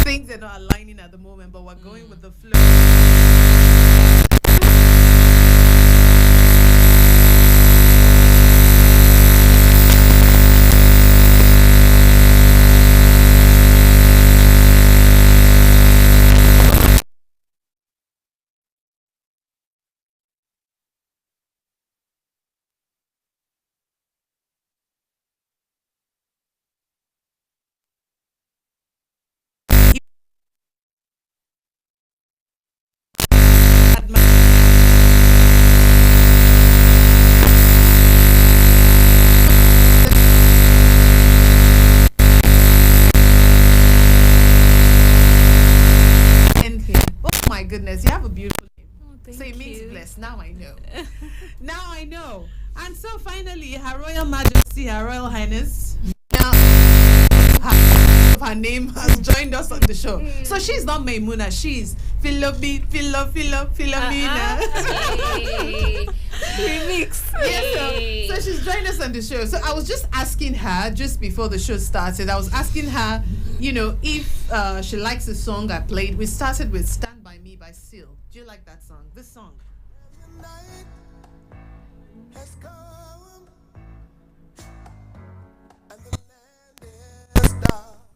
things are not aligning at the moment, but we're going with the flow. And oh my goodness, you have a beautiful name. So it means blessed. Now I know. Now I know. And so finally, Her Royal Majesty, Her Royal Highness, now her name has joined us on the show. So she's not Maimuna, she's Philomena. Hey. Remix. Yes, so she's joined us on the show. So I was just asking her just before the show started. I was asking her, if she likes the song I played. We started with "Stand by Me" by Seal. Do you like that song? This song.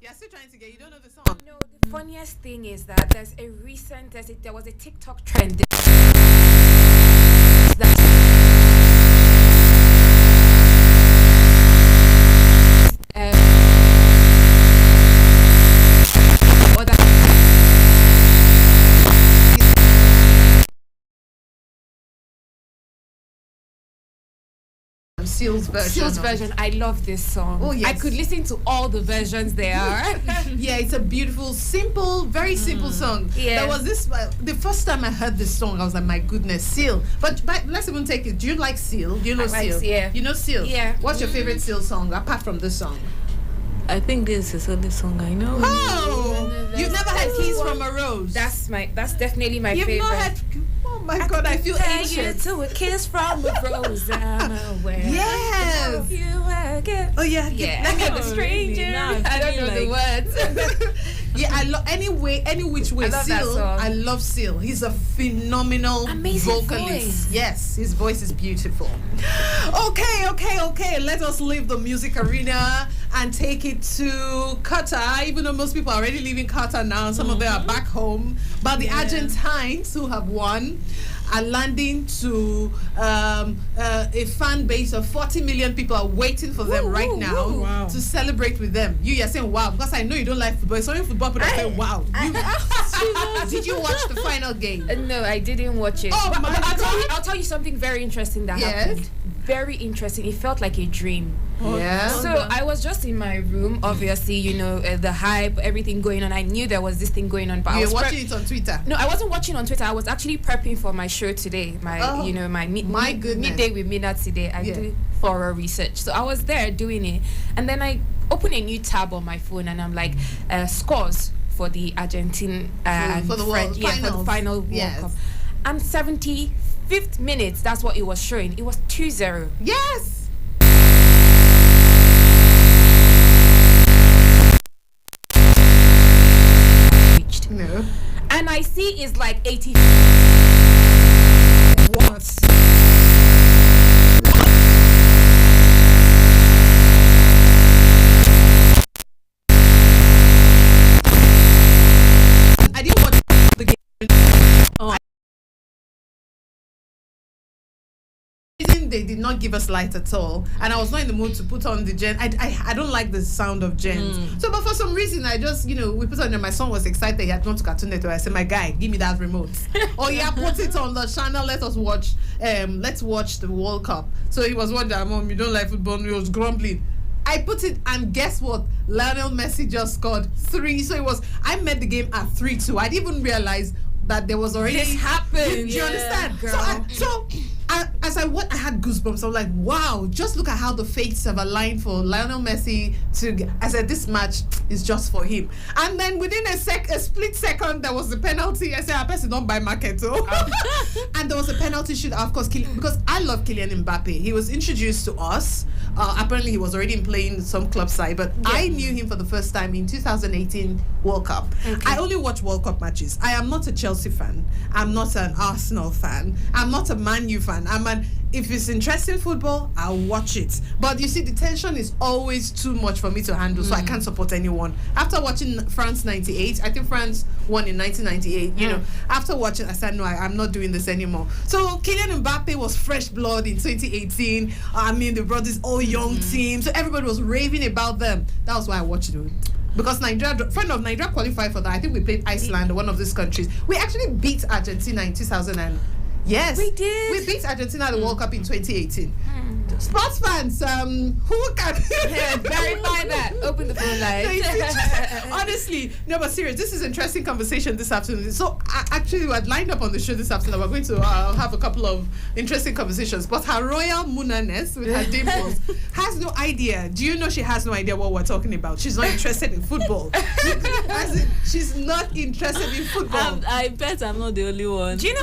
You're still trying to get. You don't know the song. No, the funniest thing is that there was a TikTok trend that or that Seal's version. I love this song. Oh, yes. I could listen to all the versions there are. Yeah, it's a beautiful, simple, very simple song. Yeah. There was this, the first time I heard this song, I was like, my goodness, Seal. But let's even take it. Do you like Seal? Do you know I like Seal? yeah. You know Seal? Yeah. What's your favorite Seal song, apart from this song? I think this is the only song I know. Oh! You've never had Keys from a Rose? That's definitely my You've favorite. not had... Oh my God, I feel ancient. To a kiss from a rose, I'm aware. Yes. You again. Oh yeah, Yeah. let me I'm a stranger. Now I'm I don't know feeling the words. Yeah, I love any which way. I love that Seal, song. I love Seal. He's a phenomenal Amazing vocalist. voice. Yes, his voice is beautiful. Okay. Let us leave the music arena and take it to Qatar. Even though most people are already leaving Qatar now, some of them are back home. But the Argentines who have won are landing to a fan base of 40 million people are waiting for them right now Wow. to celebrate with them. You're saying wow because I know you don't like football. It's only football people that say wow. Did you watch the final game? No, I didn't watch it. Oh, but, my but God. I'll tell you something very interesting that Yes. happened. Very interesting. It felt like a dream. Yeah. So I was just in my room, obviously, the hype, everything going on. I knew there was this thing going on, but I You're was watching it on Twitter. No, I wasn't watching on Twitter. I was actually prepping for my show today. My goodness. midday with Mina today. I do thorough research, so I was there doing it, and then I opened a new tab on my phone, and I'm like, scores for the Argentine and for the French, World for the final World Cup. And 75th minutes, that's what it was showing. It was 2-0. Yes. Reached. No. And I see it's like 80. What? I didn't watch the game. Oh. They did not give us light at all, and I was not in the mood to put on the gen. I don't like the sound of gens. So, but for some reason, I just we put on. And my son was excited. He had gone to Cartoon Network. I said, "My guy, give me that remote." Oh yeah, put it on the channel. Let us watch. Let's watch the World Cup. So he was wondering, "Mom, you don't like football?" He was grumbling. I put it, and guess what? Lionel Messi just scored 3. So it was. I met the game at 3-2. I didn't even realize that there was already. This happened. Do you understand? Girl. I had goosebumps. I was like, wow, just look at how the fates have aligned for Lionel Messi I said, this match is just for him. And then within a split second, there was the penalty. I said, I person don't buy market. And there was a penalty shoot, of course, because I love Kylian Mbappe. He was introduced to us Apparently, he was already playing some club side, but I knew him for the first time in 2018 World Cup. Okay. I only watch World Cup matches. I am not a Chelsea fan. I'm not an Arsenal fan. I'm not a Man U fan. If it's interesting football, I'll watch it. But you see, the tension is always too much for me to handle, so I can't support anyone. After watching France 98, I think France won in 1998, you know, after watching, I said, no, I'm not doing this anymore. So Kylian Mbappe was fresh blood in 2018. They brought this all young team, so everybody was raving about them. That was why I watched it. Because friend of Nigeria qualified for that. I think we played Iceland, one of these countries. We actually beat Argentina in 2000. Yes, we did. We beat Argentina at the World Cup in 2018. Sports fans, who can verify that? Open the phone line. Honestly, no, but serious. This is an interesting conversation this afternoon. So actually, we had lined up on the show this afternoon. We're going to have a couple of interesting conversations. But her royal moonaness with her dimples has no idea. Do you know she has no idea what we're talking about? She's not interested in football. As in, she's not interested in football. I bet I'm not the only one. Do you know?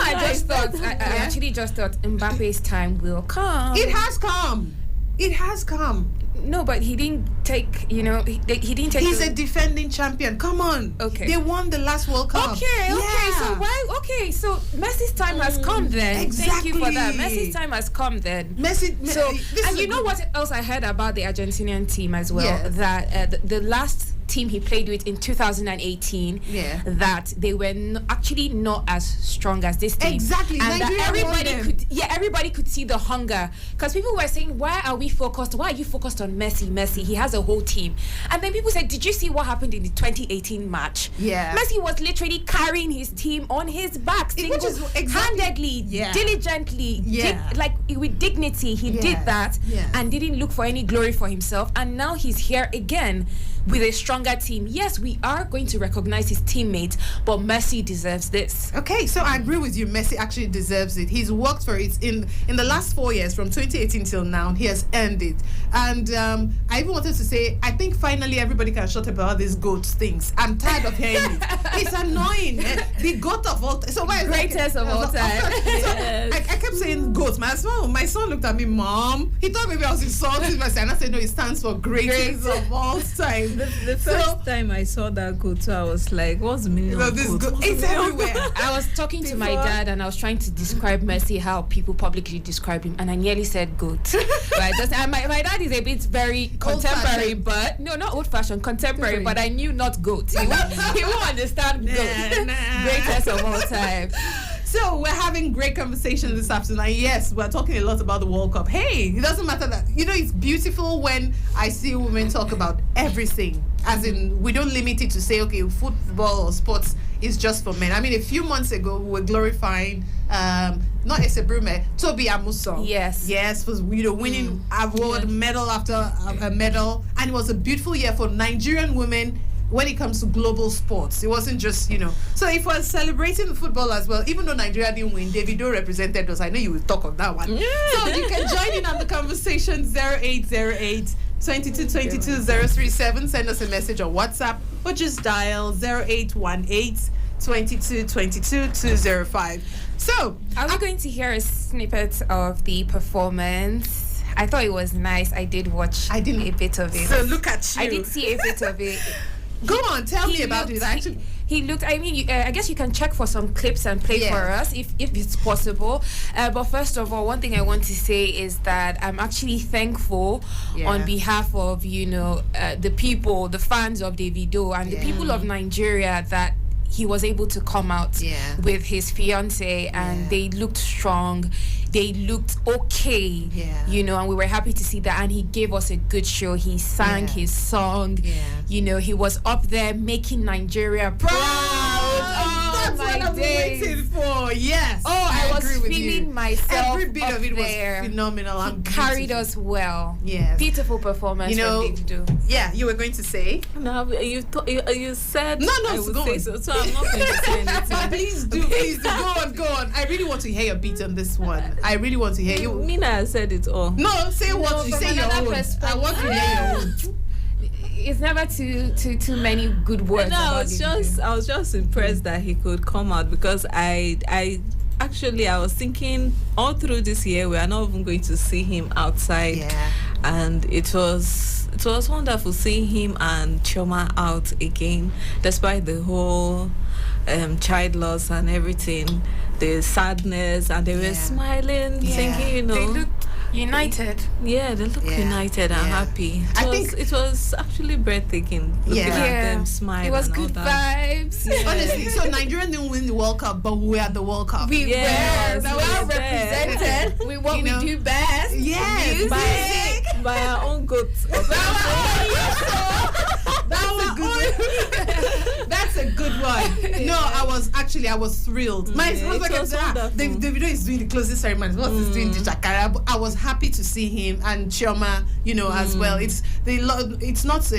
I actually just thought Mbappe's time will come. It has come. It has come. No, but he didn't take. He didn't take. He's a defending champion. Come on. Okay. They won the last World Cup. Okay. Yeah. So why? Okay. So Messi's time has come then. Exactly. Thank you for that. Messi's time has come then. So, and you know what else I heard about the Argentinian team as well? Yes. That the last team he played with in 2018, that they were actually not as strong as this team. Exactly. And Nigeria that everybody could see the hunger, because people were saying, why are you focused on Messi? He has a whole team. And then people said, did you see what happened in the 2018 match? Yeah. Messi was literally carrying his team on his back, single-handedly, diligently, with dignity. He did that and didn't look for any glory for himself. And now he's here again with a stronger team. Yes, we are going to recognize his teammates, but Messi deserves this. Okay, so I agree with you. Messi actually deserves it. He's worked for it in the last 4 years, from 2018 till now. He has earned it. And I even wanted to say, I think finally everybody can shut up about these GOAT things. I'm tired of hearing it. It's annoying. The GOAT of all time. So why greatest of all time. So I kept saying GOAT. My son looked at me, Mom. He thought maybe I was insulting myself. And I said, no, it stands for greatest of all time. The first time I saw that goat, I was like, what's the meaning of goat? It's everywhere. I was talking to my dad and I was trying to describe Messi, how people publicly describe him, and I nearly said goat. Right? My dad is a bit very contemporary, but no, not old-fashioned, contemporary, but I knew not goat. He won't understand goat. Greatest of all time. So we're having great conversation this afternoon. And yes, we're talking a lot about the World Cup. Hey, it doesn't matter that, it's beautiful when I see women talk about everything. As in, we don't limit it to say, okay, football or sports is just for men. I mean, a few months ago, we were glorifying, not Ese Brume, Toby Amuson. Yes, for winning award, medal after a medal. And it was a beautiful year for Nigerian women when it comes to global sports. It wasn't just, So if we're celebrating football as well, even though Nigeria didn't win, Davido represented us. I know you will talk of that one. Yeah. So you can join in on the conversation, 0808 2222 037. Send us a message on WhatsApp or just dial 0818 2222 205. So, are we going to hear a snippet of the performance? I thought it was nice. I did watch a bit of it. So look at you. I did see a bit of it. Go on, tell me about it. He looked, I guess you can check for some clips and play for us if it's possible. But first of all, one thing I want to say is that I'm actually thankful on behalf of, the people, the fans of Davido and the people of Nigeria, that he was able to come out with his fiance and they looked strong. They looked okay, and we were happy to see that. And he gave us a good show. He sang his song. He was up there making Nigeria proud. That's what I've been waiting for. Yes. I was feeling myself. Every bit of it was phenomenal. He carried us well. Yes. Beautiful performance. Yeah, you were going to say? No, you said no, I would say so I'm not going to say anything. Please do. Go on. I really want to hear your beat on this one. I really want to hear you. Mina said it all. No, say what you say your own. I want to hear your own. It's never too many good words. No, I was just impressed that he could come out, because I was thinking all through this year we are not even going to see him outside. and it was wonderful seeing him and Chioma out again, despite the whole child loss and everything, the sadness, and they were smiling, singing, They looked united. Yeah, they look united and happy. It was actually breathtaking looking at them smile. It was and good all that. vibes. Yeah. Honestly, so Nigeria didn't win the World Cup, but we were at the World Cup. We were well represented with what we do best. Yes, music. By our own goats. That's a good one. No, I was thrilled. My husband kept saying, the video is doing the closing ceremony. What is doing the Jakara? But I was happy to see him and Chioma, as well. It's not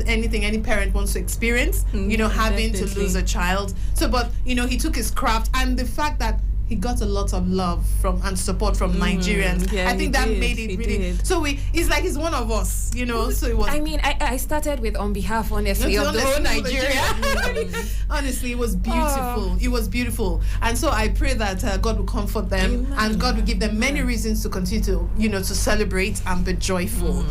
anything any parent wants to experience. Having Definitely. to lose a child. So, but he took his craft, and the fact that he got a lot of love and support from Nigerians. Yeah, I think that made it really. Did. So it's like he's one of us, So it was. I mean, I started with on behalf, honestly, of the whole Nigeria. Honestly, it was beautiful. It was beautiful, and so I pray that God will comfort them, and God will give them many reasons to continue to, to celebrate and be joyful.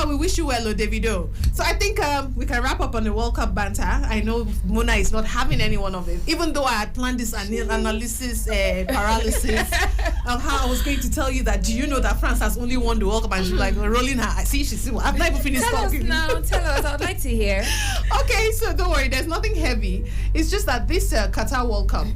We wish you well, Davido. So I think we can wrap up on the World Cup banter. I know Mona is not having any one of it, even though I had planned this analysis. Paralysis of how I was going to tell you that, do you know that France has only won the World Cup? And she's like rolling her eyes. See, she's I've not even finished talking. Tell us. I'd like to hear. Okay, so don't worry, there's nothing heavy. It's just that this Qatar World Cup,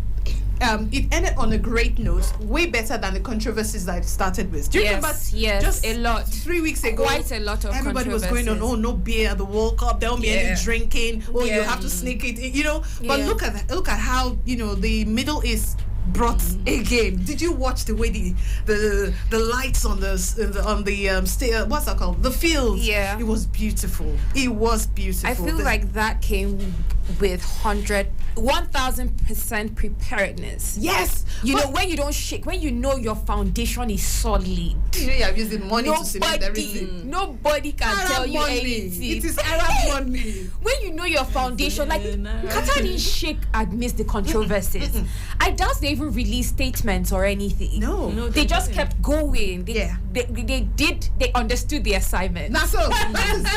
it ended on a great note, way better than the controversies that it started with. Do you remember? Yes, just a lot. 3 weeks ago, quite a lot of everybody was going on. Oh, no beer at the World Cup. There won't be any drinking. Oh, you have to sneak it in, But look at how the Middle East brought a game. Did you watch the way the lights on the what's that called? The field. Yeah. It was beautiful. It was beautiful. I feel like that came with 1,000% preparedness. Yes. When you don't shake, when your foundation is solid. You're using money to cement everything. Nobody can Arab tell you money. anything. It is Arab money. When you know your foundation, like Qatar didn't shake amidst the controversies. I doubt they even released statements or anything. No, they just kept going. They understood the assignment. That's so.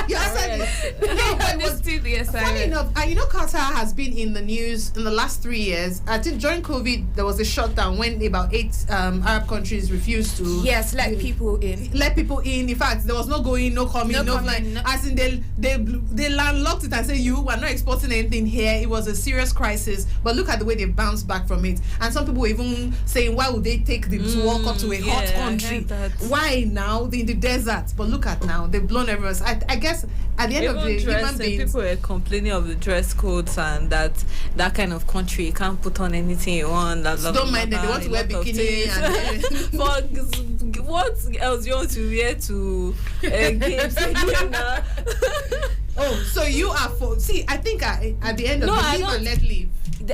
You said it. They understood the assignment. Funny enough, Qatar has been in the news in the last 3 years. I think during COVID there was a shutdown when about 8 Arab countries refused to let people in. Let people in. In fact, there was no going, no coming, no flying. As in they landlocked it and said we're not exporting anything here. It was a serious crisis. But look at the way they bounced back from it. And some people were even saying, why would they take the World Cup to a hot country? Why now in the desert? But look at now, they've blown everyone. I guess at the end of the day, human beings. People were complaining of the dress codes and that kind of country you can't put on anything you want. Don't mind them. They want to wear bikini. But what else you want to wear to games again now? Oh, so you are for? See, I think at the end of the live and let live.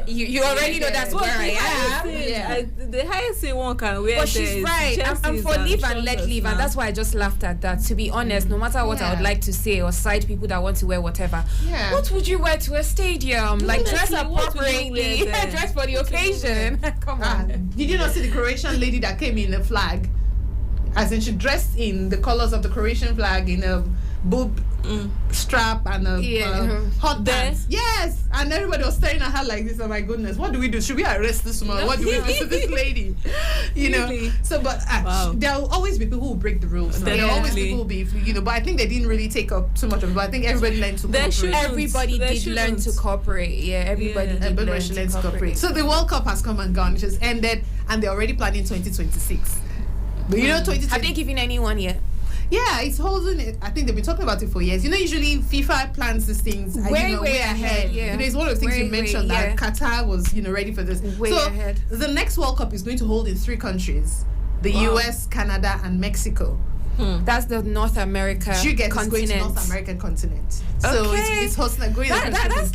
You already know that's where I am. The highest thing one can wear. But she's right. I'm for live and let live, and that's why I just laughed at that. To be honest, no matter what I would like to say or cite people that want to wear whatever, what would you wear to a stadium? Like dress appropriately, dress for the occasion. Come on. Did you not see the Croatian lady that came in the flag? As in, she dressed in the colors of the Croatian flag in a boob strap and a hot pants. Yes, and everybody was staring at her like this. Oh my goodness, what do we do? Should we arrest this woman? What do we do to this lady? Really? So, but there will always be people who will break the rules. There will always be people who will be, but I think they didn't really take up too much of it. But I think everybody learned to cooperate. Everybody did learn to cooperate. Yeah, everybody did learn to cooperate. So the World Cup has come and gone. It has ended, and they're already planning 2026. But 2026. Have they given anyone yet? Yeah, it's holding it. I think they've been talking about it for years. Usually FIFA plans these things way ahead. Yeah. It's one of the things you mentioned that Qatar was, ready for this. Way ahead. The next World Cup is going to hold in 3 countries: the US, Canada, and Mexico. That's the North America continent. Going to North American continent. So it's hosting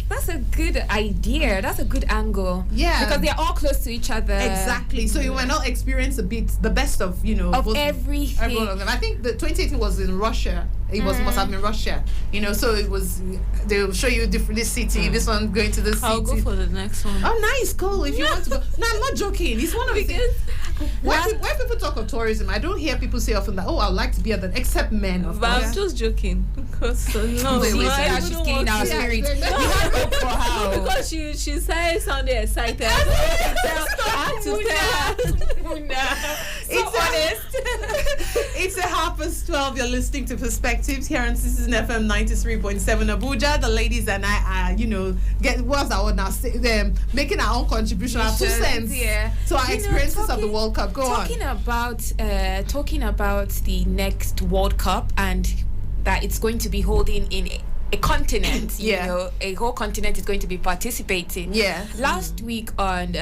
that's a good idea. That's a good angle. Yeah. Because they're all close to each other. Exactly. So you might not experience the best of, of everything. Every one of them. I think the 2018 was in Russia. It must have been Russia. You know, so it was. They'll show you this city. This one going to this city. I'll go for the next one. Oh, nice, cool. If you want to go, no, I'm not joking. It's one of the things. When people talk of tourism, I don't hear people say often that, oh, I'd like to be at that, except men, of But course. I'm just joking because no, Wait, I she's wouldn't killing want our to. spirit. You have hope for her. Because she sounded excited. I had to tell her. It's a 12:30. You're listening to Perspectives here on Citizen FM 93.7 Abuja. The ladies and I are, making our own contribution, our 2 cents to our experiences of the World Cup. Go on. Talking about the next World Cup and that it's going to be holding in a continent, you know, a whole continent is going to be participating. Yeah. Last week on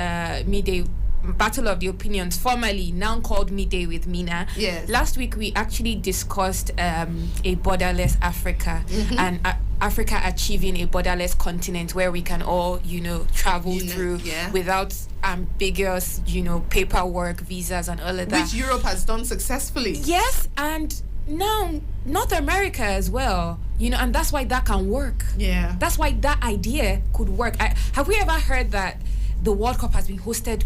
Midday Battle of the Opinions, formerly now called Midday with Mina. Yes. Last week we actually discussed a borderless Africa and Africa achieving a borderless continent where we can all, travel through without ambiguous, paperwork, visas and all of that. Which Europe has done successfully. Yes, and now North America as well, and that's why that can work. Yeah. That's why that idea could work. Have we ever heard that the World Cup has been hosted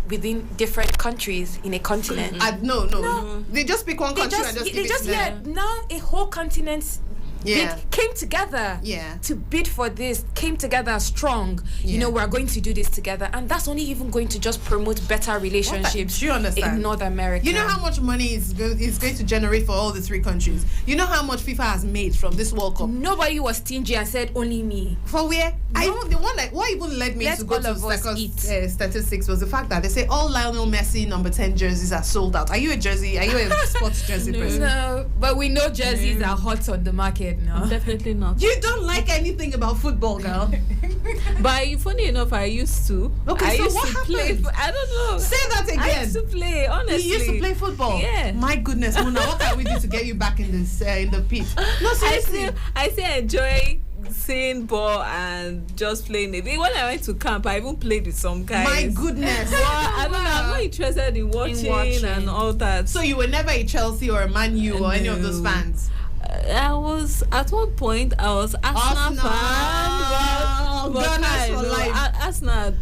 within different countries in a continent? No. They just pick one country and just give it to them. Now a whole continent came together Yeah. to bid for this, came together strong. We're going to do this together, and that's only even going to just promote better relationships Do you understand? in North America. You know how much money is going to generate for all the 3 countries? You know how much FIFA has made from this World Cup? Nobody was stingy and said only me. For where? What even led me Let to go all to of us eat. statistics was the fact that they say all Lionel Messi number 10 jerseys are sold out. Are you a sports jersey person? No, but we know jerseys are hot on the market now. Definitely not. You don't like anything about football, girl. But funny enough, I used to. Okay, I so used what to happened? play. I don't know. Say that again. I used to play. Honestly, You used to play football. Yeah. My goodness, Mona, what can we do to get you back in this in the pit? No, seriously. I still enjoy seeing ball and just playing it. When I went to camp, I even played with some guys. My goodness. Well, I don't know. I'm not interested in watching and all that. So you were never a Chelsea or a Man U or any of those fans? I was at one point. I was Arsenal fan, but Gunners for life. Arsenal.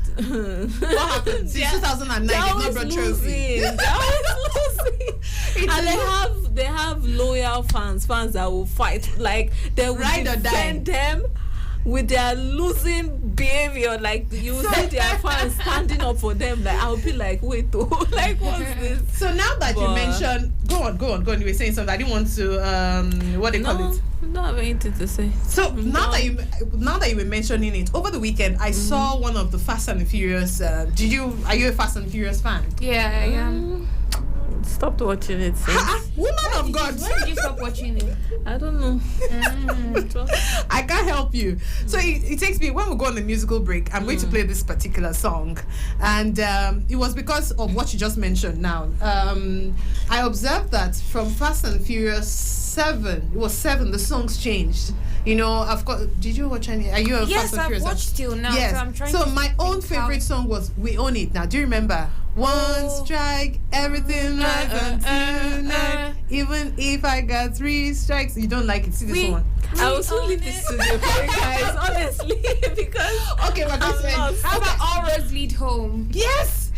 What happened? Since 2009, they not brought trophy. They always losing. And they have loyal fans that will fight, like they will defend them with their losing behavior. Like you see their fans standing up for them. Like I'll be like, wait, like what's this? So now that you mentioned, go on. You were saying something. I didn't want to what they call it. I don't have anything to say. So now that you were mentioning it, over the weekend I saw one of the Fast and the Furious. Are you a Fast and Furious fan? Yeah, I am. Stopped watching it. Woman of God. When did you stop watching it? I don't know. I can't help you. So it takes me, when we go on the musical break, I'm going to play this particular song. And it was because of what you just mentioned now. I observed that from Fast and Furious 7, it was 7, the songs changed. Of course, did you watch any? Are you a Fast and Furious? Yes, I've watched till now. Yes. So I'm trying so to my own favorite song was We Own It. Now, do you remember? One strike, everything right tonight. Even if I got 3 strikes, you don't like it. See this one. I will soon leave this studio for you guys, honestly, because okay, we're going to end. How about All Roads Lead Home? Yes.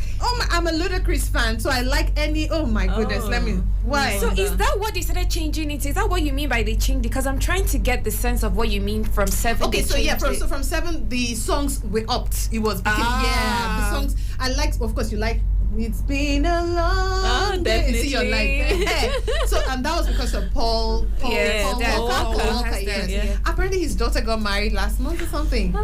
I'm a Ludacris fan, so I like any. Oh my goodness, let me. Why? So is that what they started changing it? Is that what you mean by they changed? Because I'm trying to get the sense of what you mean from 7. Okay, so yeah, from 7 the songs were upped. It was the songs. I liked, of course, you like. It's been a long day. Definitely. See, you're like, so, and that was because of Paul Walker. Yes. Yeah. Apparently, his daughter got married last month or something.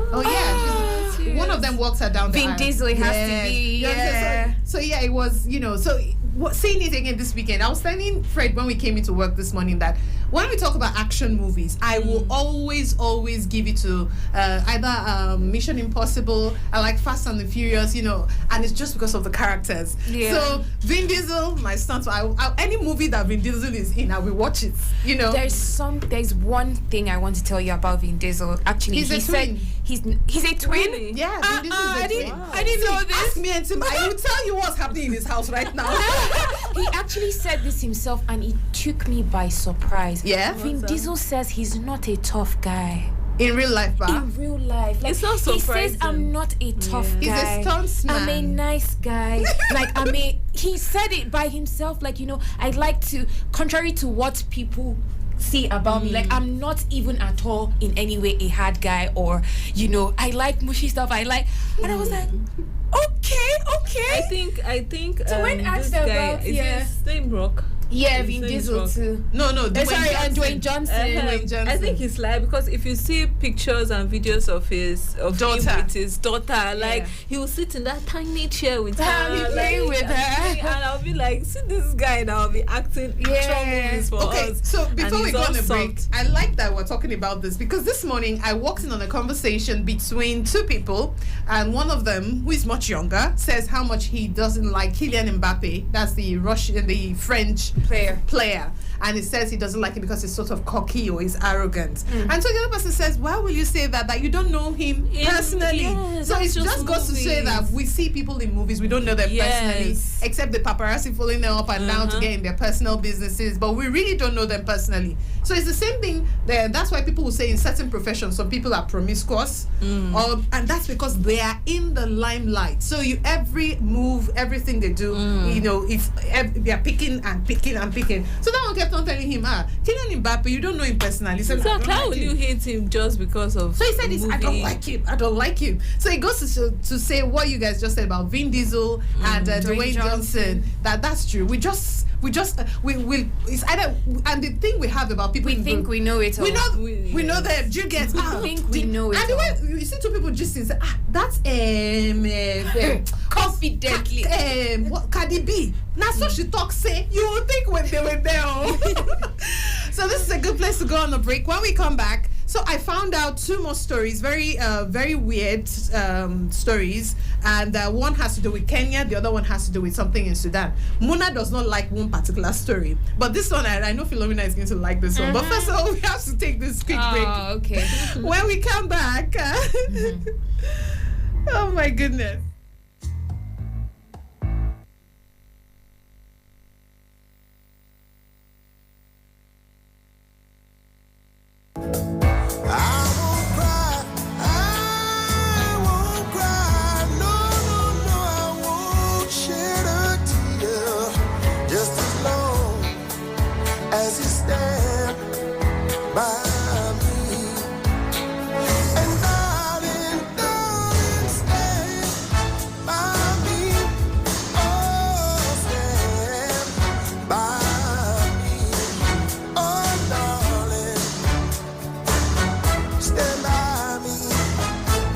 She's, one of them walks her down the aisle. Vin Diesel has to be. Yeah. So it was, seeing it again this weekend. I was telling Fred when we came into work this morning that when we talk about action movies, I will always give it to either Mission Impossible. I like Fast and the Furious, and it's just because of the characters. Yeah. So Vin Diesel, my son. So any movie that Vin Diesel is in, I will watch it. There's one thing I want to tell you about Vin Diesel. Actually, he's a twin. Really? Yeah, Vin Diesel is a twin. I didn't know this. Ask me and Tim. I will tell you what's happening in his house right now. He actually said this himself, and it took me by surprise. Yeah? Vin Diesel says he's not a tough guy. In real life, In real life, like, It's not he surprising. says, "I'm not a tough He's guy. a stuntsman. I'm a nice guy. He said it by himself. Like, I like to, contrary to what people say about me, like, I'm not even at all in any way a hard guy, or I like mushy stuff. And I was like, okay. I think. So when this asked guy, about, is his name Rock? Yeah, His Vin name is Diesel Rock. too. No, And Dwayne Johnson. Dwayne Johnson. I think he's like, because if you see pictures and videos of Daughter. him with his daughter, like he will sit in that tiny chair with her, playing with her. and I'll be like, see this guy, and I'll be acting action movies for Okay, us. so And before we he's go all on a break, soft. I like that we're talking about this because this morning I walked in on a conversation between two people, and one of them, who is much younger, says how much he doesn't like Kylian Mbappe. That's the French player. And he says he doesn't like him because he's sort of cocky or he's arrogant. And so the other person says, why will you say that you don't know him personally? Yes, So it that's just goes to say that we see people in movies, we don't know them personally, Yes. except the paparazzi following them up and down to get in their personal businesses, but we really don't know them personally. So it's the same thing there. That's why people will say in certain professions, some people are promiscuous, and that's because they are in the limelight. So every move, everything they do, they are picking and picking and picking. So that one kept on telling him, Kylian Mbappe, you don't know him personally. He said, "I don't How like will him." you hate him just because of? So he said this, I don't like him. I don't like him. So it goes to say what you guys just said about Vin Diesel and Dwayne Johnson. That's true. It's either, and the thing we have about people, We think we know it all. we know them. Do you get? We think we know it And the all. way you see two people just say, that's Confidently. what Cardi B. Now so she talks, say you would think when they were there. So this is a good place to go on a break. When we come back, so I found out two more stories, very weird stories, and one has to do with Kenya, the other one has to do with something in Sudan. Muna does not like one particular story, but this one I know Philomena is going to like this one. But first of all, we have to take this quick break. Oh, okay. When we come back, oh my goodness. As you stand by me, and darling, stand by me. Oh, stand by me. Oh, darling, stand by me.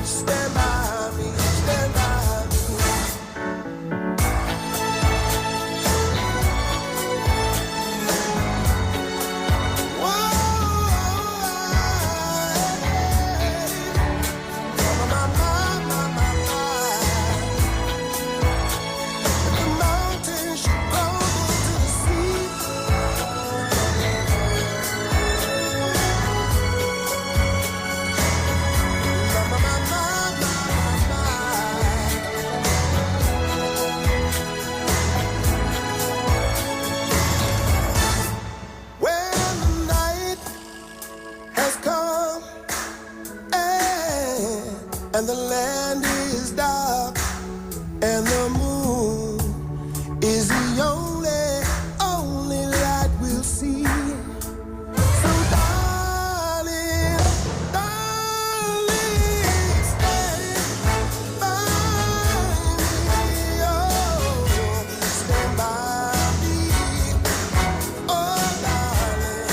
Stand by me. Stand by me. When the night has come and the land is dark and the moon is the only light we'll see. So darling, stand by me. Oh, stand by me. Oh, darling,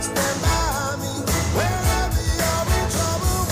stand by me, wherever you're in trouble.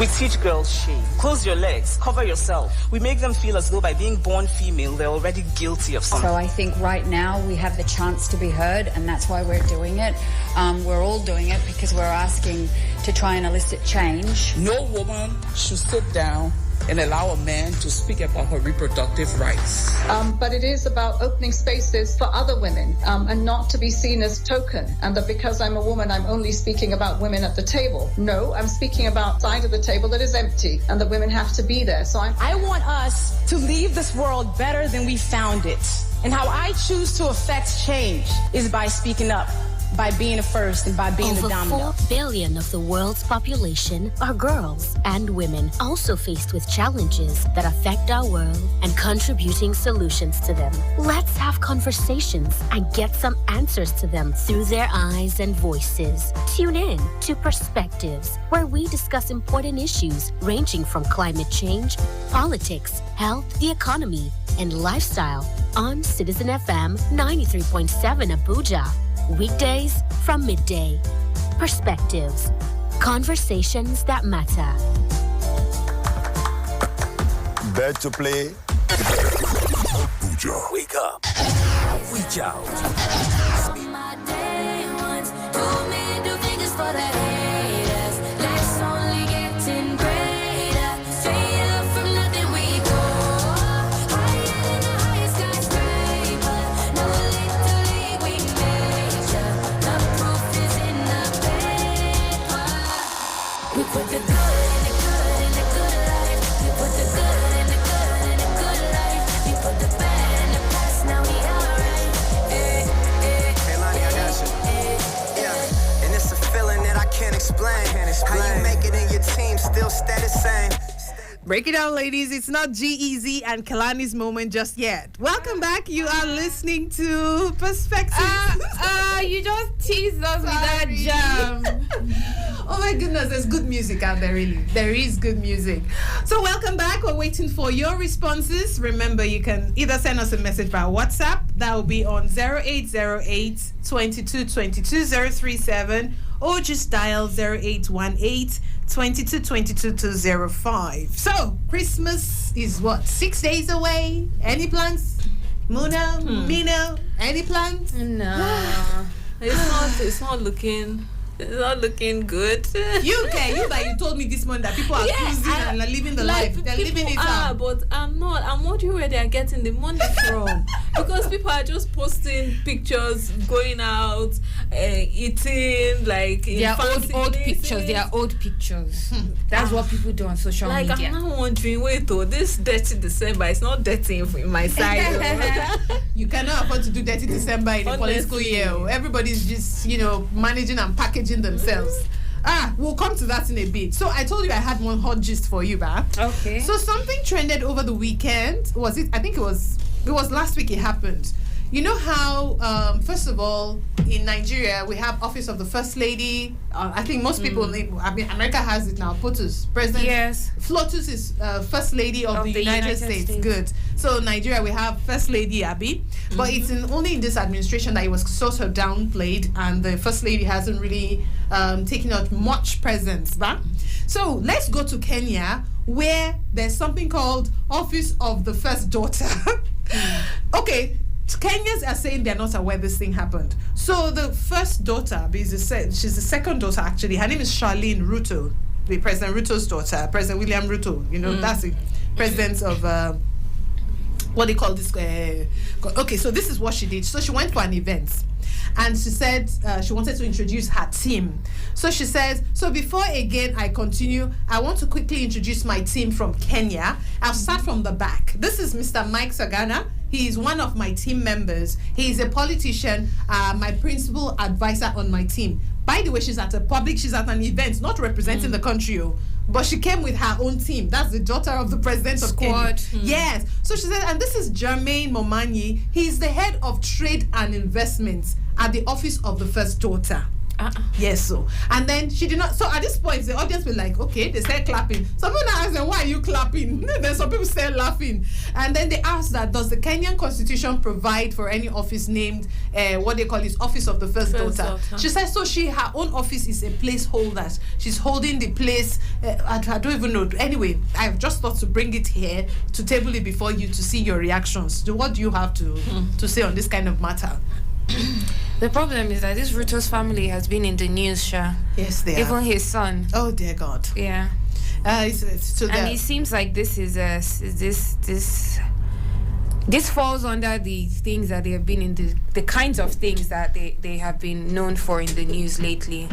We teach girls shame. Close your legs, cover yourself. We make them feel as though by being born female, they're already guilty of something. So I think right now we have the chance to be heard, and that's why we're doing it. We're all doing it because we're asking to try and elicit change. No woman should sit down and allow a man to speak about her reproductive rights. But it is about opening spaces for other women and not to be seen as token, and that because I'm a woman, I'm only speaking about women at the table. No, I'm speaking about side of the table that is empty and that women have to be there. So I want us to leave this world better than we found it. And how I choose to affect change is by speaking up, by being the first and by being the dominant. Over 4 billion of the world's population are girls and women, also faced with challenges that affect our world and contributing solutions to them. Let's have conversations and get some answers to them through their eyes and voices. Tune in to Perspectives, where we discuss important issues ranging from climate change, politics, health, the economy, and lifestyle on Citizen FM 93.7 Abuja. Weekdays from midday. Perspectives. Conversations that matter. Bet to play. Abuja. Wake up. Reach out. My day ones, do me, do fingers for the haters. Let's only getting greater. Straight up from nothing we go. Higher than the highest skyscraper. No little league we measure. The proof is in the paper. We put the good in the good in the good life. We put the good in the good in the good life. We put the bad in the past, now we alright. Hey, Lonnie, I got you. Yeah, and it's a feeling that I can't explain. How you make it in your team still stay the same. Break it down, ladies. It's not G-Eazy and Kalani's moment just yet. Welcome back. You are listening to Perspectives. You just teased us with that jam. Oh my goodness, there's good music out there, really. There is good music. So welcome back. We're waiting for your responses. Remember, you can either send us a message via WhatsApp. That will be on 0808 22 22 037, or just dial 0818 22 22 205. So, Christmas is what, 6 days away? Any plans? Muna, Mina, any plans? No. It's not looking good. You told me this morning that people are cruising and are living the life. They're living it out. But I'm not. I'm wondering where they are getting the money from. Because people are just posting pictures, going out, eating, like they are old pictures. They are old pictures. That's what people do on social media. I'm not wondering, wait, this dirty December, it's not dirty in my side. You cannot afford to do dirty December in the political year. Everybody's just, managing and packaging themselves. We'll come to that in a bit. So I told you I had one hot gist for you, Ba. Okay. So something trended over the weekend. I think it was last week it happened. You know how, first of all, in Nigeria, we have Office of the First Lady. I think most people, America has it now, POTUS, President. Yes. FLOTUS is First Lady of the United States. Good. So Nigeria, we have First Lady Abby. But it's only in this administration that it was sort of downplayed, and the First Lady hasn't really taken out much presence. Right? So let's go to Kenya, where there's something called Office of the First Daughter. Okay. Kenyans are saying they're not aware this thing happened. So the first daughter, she's the second daughter actually. Her name is Charlene Ruto, the President Ruto's daughter, President William Ruto. That's the president of what they call this. Okay, so this is what she did. So she went for an event, and she said she wanted to introduce her team. So she says, so before again I continue, I want to quickly introduce my team from Kenya. I'll start from the back. This is Mr. Mike Sagana. He is one of my team members. He is a politician, my principal advisor on my team. By the way, she's at an event, not representing the country, but she came with her own team. That's the daughter of the president of Kenya. Yes. So she said, and this is Jermaine Momanyi. He's the head of trade and investments at the Office of the First Daughter. Yes, so. And then she did not. So at this point, the audience were like, okay, they started clapping. Some people asked them, why are you clapping? Then some people started laughing. And then they asked that, does the Kenyan constitution provide for any office named, what they call it, office of the first daughter? She said, so her own office is a placeholder. She's holding the place. I don't even know. Anyway, I've just thought to bring it here to table it before you to see your reactions. So what do you have to say on this kind of matter? The problem is that this Ruto's family has been in the news, Sha. Yes, they Even are. his son. Oh, dear God. Yeah. So and it seems like this is this falls under the things that they have been in the kinds of things that they have been known for in the news lately.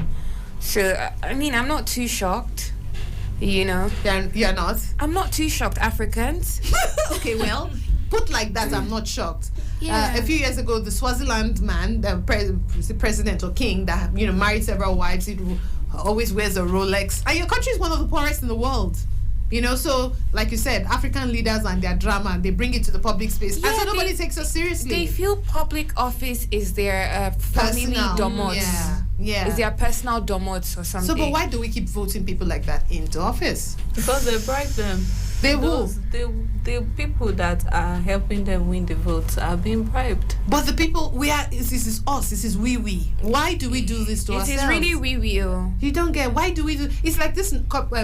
So I mean, I'm not too shocked. You know. You're not. I'm not too shocked. Africans. Okay, well, put like that, I'm not shocked. Yeah. A few years ago, the Swaziland man, the president or king that married several wives, he always wears a Rolex. And your country is one of the poorest in the world. So like you said, African leaders and their drama, they bring it to the public space, and so nobody takes us seriously. They feel public office is their family domots. Yeah. Is their personal domots or something. So, but why do we keep voting people like that into office? Because they bribe them. The people that are helping them win the votes are being bribed. But the people, this is us, this is we. Why do we do this to ourselves? It is really we. You don't get, why do we do, it's like this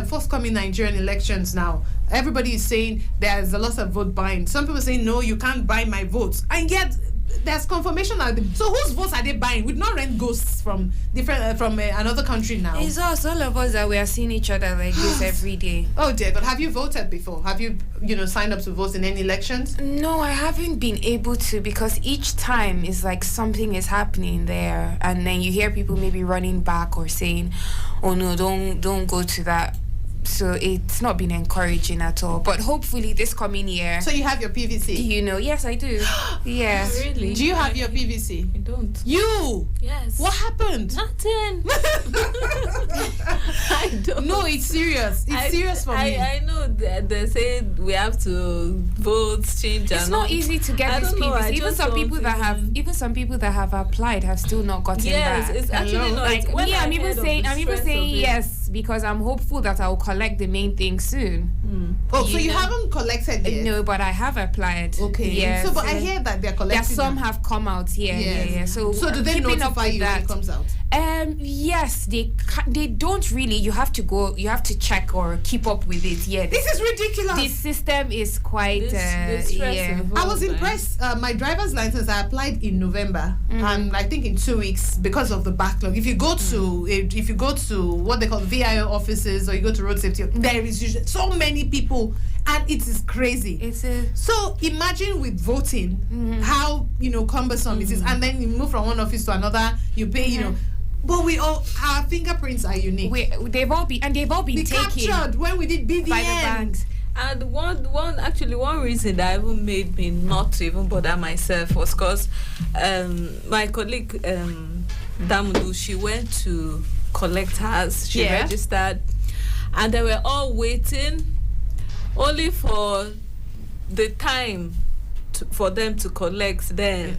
forthcoming Nigerian elections now. Everybody is saying there's a lot of vote buying. Some people say, no, you can't buy my votes. And yet, there's confirmation. So whose votes are they buying? We not rent ghosts from different another country now. It's us, all of us, that we are seeing each other like this every day. Oh dear God, have you voted before? Have you signed up to vote in any elections? No, I haven't been able to, because each time is like something is happening there, and then you hear people maybe running back or saying, oh no, don't go to that. So it's not been encouraging at all. But hopefully this coming year. So you have your PVC? Yes, I do. Yes. Really? Do you have your PVC? I don't. You? Yes. What happened? Nothing. I don't. No, it's serious. It's serious for me. I know that they say we have to vote, change. It's not easy to get this PVC. Even some people that have applied have still not gotten that. Yes, it's actually not. Like me, I'm even saying yes, because I'm hopeful that I will collect the main thing soon. Oh, so you haven't collected yet? No, but I have applied. Okay. Yeah. So, but I hear that they're collecting. That some have come out. Yeah. So do they notify you when it comes out? Yes, they don't really. You have to go. You have to check or keep up with it. Yeah. This is ridiculous. The system is quite. I was impressed. My driver's license I applied in November, and I think in 2 weeks because of the backlog. If you go to what they call VIO offices or you go to road safety, there is usually so many people, and it is crazy. So imagine with voting how cumbersome it is, and then you move from one office to another. You pay But our fingerprints are unique. They've all been taken captured when we did BVN. By the banks. And one reason that even made me not to even bother myself was because my colleague Damudu, she went to collect hers. She registered, and they were all waiting only for the time for them to collect. Then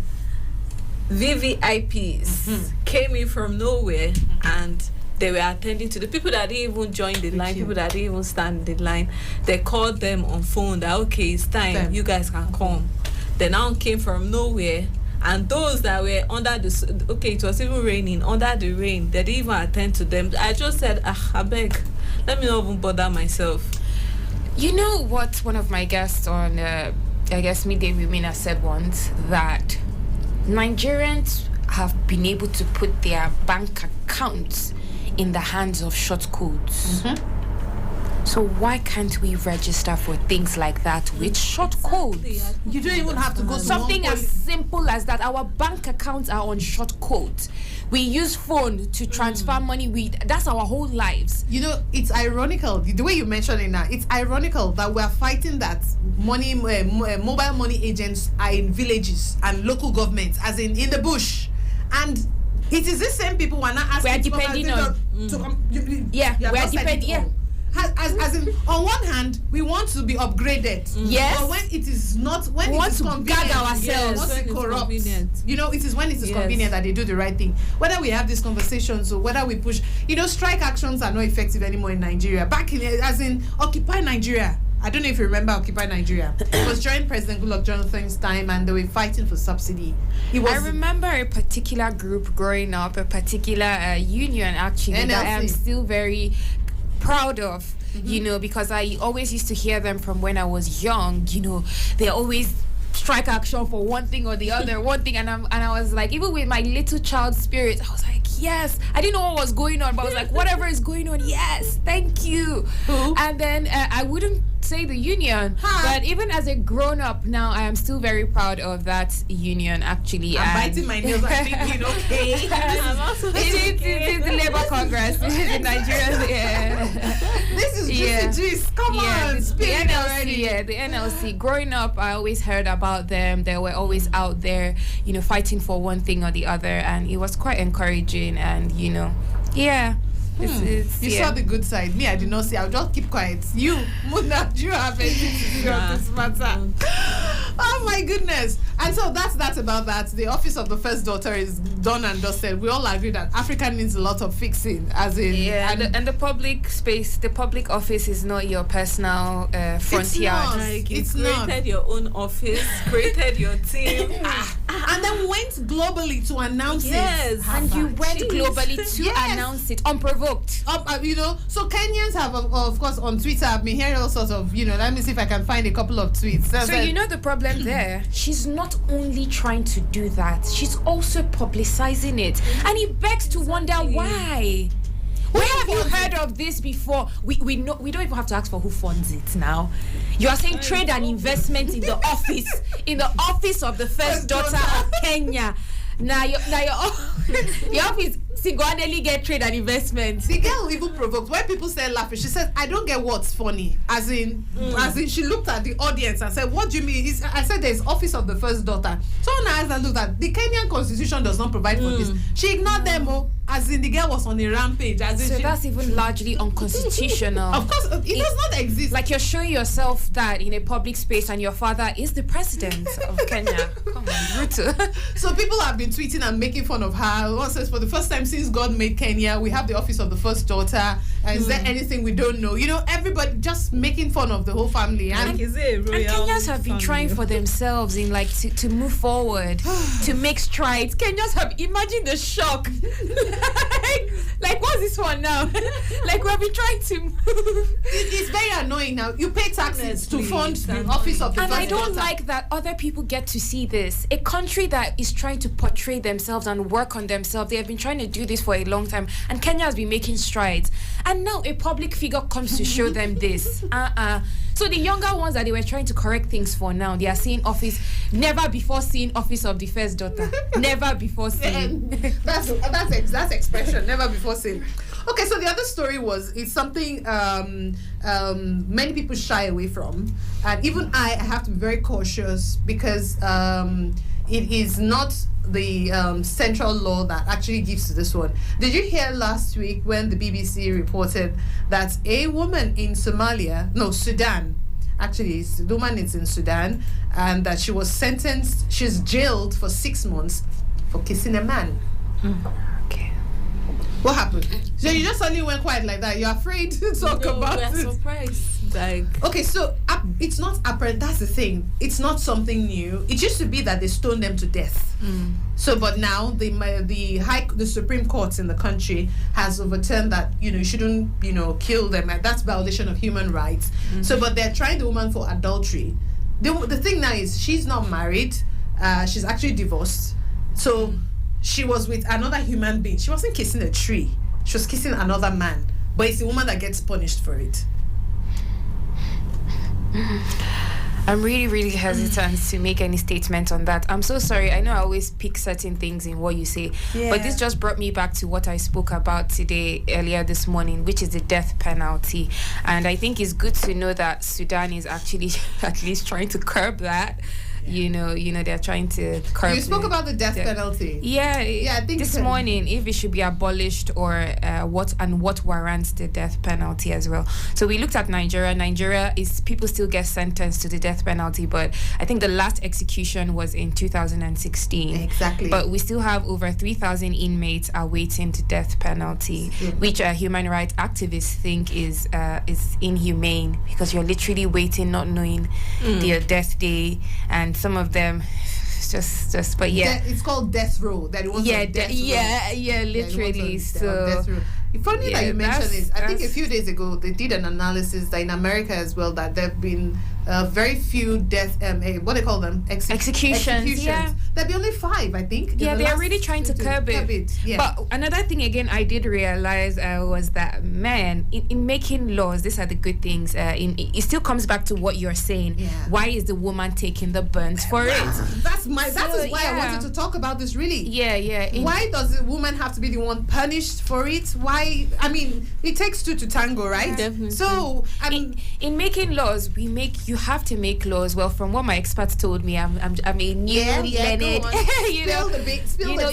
VVIPs came in from nowhere, and they were attending to the people that didn't even join the line, people that didn't even stand in the line. They called them on phone that, okay, it's time, you guys can come. They now came from nowhere, and those that were under it was even raining, under the rain, they didn't even attend to them. I just said, I beg, let me not even bother myself. You know what one of my guests on, I guess, Midday Women has said once, that Nigerians have been able to put their bank accounts in the hands of short codes. So why can't we register for things like that with short codes? You don't even have to go to something as simple as that. Our bank accounts are on short codes. We use phone to transfer money. That's our whole lives. It's ironical the way you mention it now. It's ironical that we're fighting that mobile money agents are in villages and local governments, as in the bush, and it is the same people who are not asking. We're depending on. We're depending. as in, on one hand, we want to be upgraded. Yes. But when it is not, when We it want is to convenient, gag ourselves. once When it it's corrupts, convenient. it is when it is Yes. convenient that they do the right thing. Whether we have these conversations or whether we push, strike actions are not effective anymore in Nigeria. Back in, as in, Occupy Nigeria. I don't know if you remember Occupy Nigeria. It was during President Goodluck Jonathan's time, and they were fighting for subsidy. I remember a particular group growing up, a particular union actually that I am NLC. still very proud of, because I always used to hear them from when I was young. They always strike action for one thing or the other, one thing, and I was like, even with my little child spirit, I was like, yes. I didn't know what was going on, but I was like, whatever is going on, yes, thank you. And then I wouldn't say the union, but even as a grown-up now, I am still very proud of that union actually. I'm biting my nails and thinking, okay. I'm also It is the Labour Congress. It is in Nigeria. Yeah. This is just come on, the speak NLC. already. Yeah, the NLC. Growing up, I always heard about them. They were always out there, fighting for one thing or the other, and it was quite encouraging. And yeah. You saw the good side. Me, I did not see. I'll just keep quiet. You, Muna, do you have anything to say on this matter? Oh my goodness. And so that's about that. The office of the first daughter is done and dusted. We all agree that Africa needs a lot of fixing, as in... Yeah, and the public space, the public office is not your personal front yard. Like It's you not. created your own office, created your team. And then went globally to announce Yes. it. And you went Jeez. globally to Yes. announce it unprovoked. So Kenyans have, of course, on Twitter, I've been hearing all sorts of, let me see if I can find a couple of tweets. So the problem there, she's not only trying to do that, she's also publicizing it. And it begs to wonder why. Where have you heard of this before? We know we don't even have to ask for who funds it now. You are saying trade and investment in the office of the first daughter of Kenya. Now your office single-handedly get trade and investment. The girl even provoked. When people say laughing, she said, I don't get what's funny. As in, she looked at the audience and said, what do you mean? I said there's office of the first daughter. Someone asked and looked at the Kenyan constitution does not provide for this. She ignored them all. As in, the girl was on a rampage. So that's even largely unconstitutional. Of course, it does not exist. Like you're showing yourself that in a public space and your father is the president of Kenya. Come on, brutal. So people have been tweeting and making fun of her. One says, for the first time since God made Kenya, we have the office of the first daughter. Is there anything we don't know? Everybody just making fun of the whole family. And Is it a royal And Kenyans have been family? trying for themselves in to move forward, to make strides. Kenyans have imagine the shock. like what's this one now? Like we've been trying to move. It's very annoying now. You pay taxes to Honestly, fund it's the annoying. office of the And first I don't daughter. like that other people get to see this. A country that is trying to portray themselves and work on themselves. They have been trying to do this for a long time, and Kenya has been making strides. And now a public figure comes to show them this. So the younger ones that they were trying to correct things for now, they are seeing office, never before seen office of the first daughter. Never before seen. That's expression, never before seen. Okay, so the other story it's something many people shy away from, and even I have to be very cautious because it is not the central law that actually gives to this one. Did you hear last week when the BBC reported that a woman in Sudan, actually the woman is in Sudan, and that she was sentenced, she's jailed for 6 months for kissing a man. Okay. What happened? So you just suddenly went quiet like that. You're afraid to talk about we're it. surprised. Like, Okay, so it's not apparent. That's the thing. It's not something new. It used to be that they stoned them to death. So, but now the Supreme Court in the country has overturned that you shouldn't kill them. And that's violation of human rights. So, but they're trying the woman for adultery. The thing now is she's not married. She's actually divorced. So she was with another human being. She wasn't kissing a tree. She was kissing another man. But it's the woman that gets punished for it. I'm really, really hesitant to make any statement on that. I'm so sorry. I know I always pick certain things in what you say, but this just brought me back to what I spoke about earlier this morning, which is the death penalty. And I think it's good to know that Sudan is actually at least trying to curb that. you know, they're trying to curb. You spoke about the death penalty. Yeah, I think this morning, if it should be abolished or what warrants the death penalty as well. So we looked at Nigeria. Nigeria is people still get sentenced to the death penalty, but I think the last execution was in 2016. Exactly. But we still have over 3,000 inmates awaiting the death penalty, which human rights activists think is inhumane, because you're literally waiting, not knowing their death day, and some of them just but yeah, it's called death row. That it was literally. So funny that you mentioned this. I think a few days ago they did an analysis that in America as well, that there have been very few death what do they call them, executions. Yeah, there'd be only 5, I think. Yeah, they're really trying to curb it. Yeah. But another thing again I did realize was that, man, in making laws, these are the good things. It still comes back to what you're saying. Yeah. Why is the woman taking the brunt for it? That is why I wanted to talk about this, really. Why does the woman have to be the one punished for it? Why? I mean, it takes 2 to tango, right? Definitely. So in making laws, you have to make laws. Well, from what my experts told me, I'm a new learned.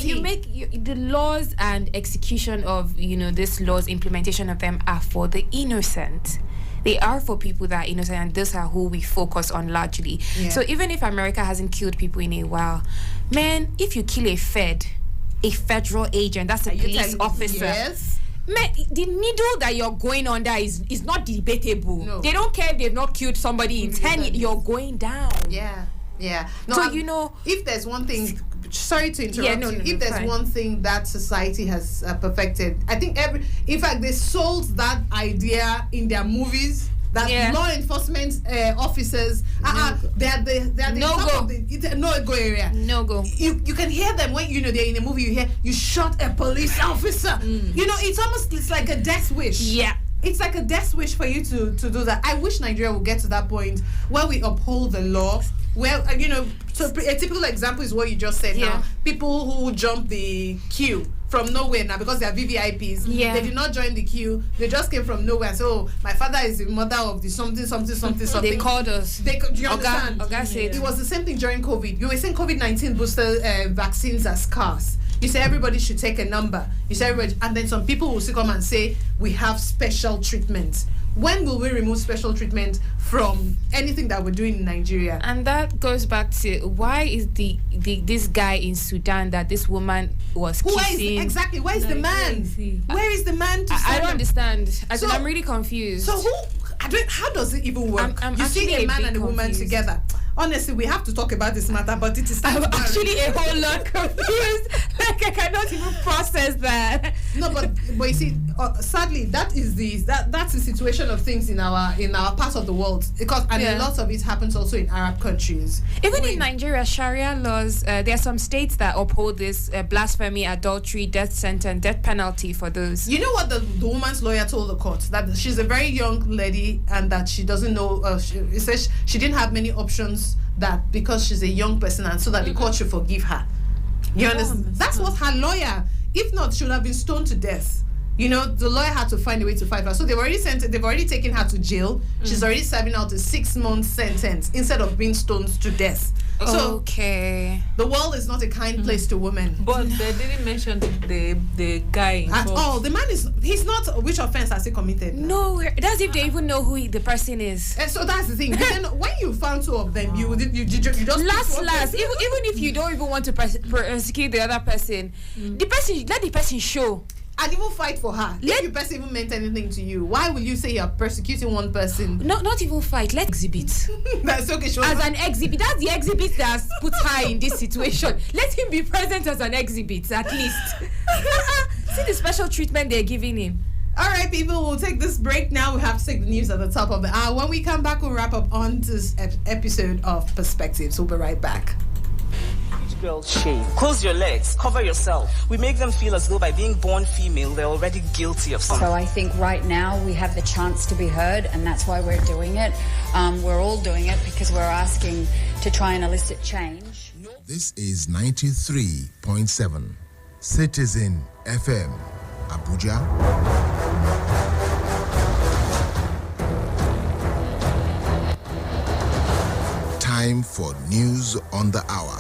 You make the laws and execution of this laws, implementation of them are for the innocent. They are for people that are innocent, and those are who we focus on largely. Yeah. So even if America hasn't killed people in a while, man, if you kill a federal agent, that's a police officer. Yes. Man, the needle that you're going under is not debatable. No. They don't care if they've not killed somebody in 10 years. You're going down. Yeah. No, so, if there's one thing, sorry to interrupt you, if there's one thing that society has perfected, I think in fact, they sold that idea in their movies. That law enforcement officers they're the no-go area. No-go. You can hear them when they're in a movie. You hear, you shot a police officer. It's like a death wish. Yeah. It's like a death wish for you to do that. I wish Nigeria would get to that point where we uphold the law. Well, so a typical example is what you just said now. People who jump the queue from nowhere now because they are VVIPs. Yeah. They did not join the queue. They just came from nowhere. So my father is the mother of the something. They called us. Do you understand? It was the same thing during COVID. You were saying COVID-19 booster vaccines are scarce. You say everybody should take a number. You say everybody, and then some people will still come and say we have special treatment. When will we remove special treatment from anything that we're doing in Nigeria? And that goes back to why is this guy in Sudan that this woman was kissing? Exactly. Where is the man? Where is the man to I don't understand. I'm really confused. So how does it even work? I'm see a man and a woman together. Honestly, we have to talk about this matter, but it is I'm actually a whole lot confused. Like I cannot even process that. No, but you see, sadly, that's the situation of things in our part of the world, because a lot of it happens also in Arab countries. Even in Nigeria, Sharia laws, there are some states that uphold this blasphemy, adultery, death sentence, death penalty for those. You know what the woman's lawyer told the court? That she's a very young lady and that she doesn't know. She says she didn't have many options. That because she's a young person and so that the court should forgive her. You understand? That's what her lawyer, if not, she would have been stoned to death. The lawyer had to find a way to fight her. So they've already taken her to jail. She's already serving out a 6-month sentence instead of being stoned to death. So okay, the world is not a kind place to women. But they didn't mention the guy at all. The man he's not. Which offense has he committed? No, that's if they even know who the person is. And so that's the thing. Then when you found 2 of them, you just last. Even if you don't even want to persecute the other person, let the person show. And even fight for her. If the person even meant anything to you, why will you say you're persecuting one person? Not even fight. Let's exhibit. That's okay. As an exhibit. That's the exhibit that's put her in this situation. Let him be present as an exhibit, at least. See the special treatment they're giving him. All right, people, we'll take this break now. We have to take the news at the top of the hour. When we come back, we'll wrap up on this episode of Perspectives. We'll be right back. Girls shave. Close your legs. Cover yourself. We make them feel as though by being born female, they're already guilty of something. So I think right now we have the chance to be heard, and that's why we're doing it. We're all doing it because we're asking to try and elicit change. This is 93.7 Citizen FM, Abuja. Time for News on the Hour.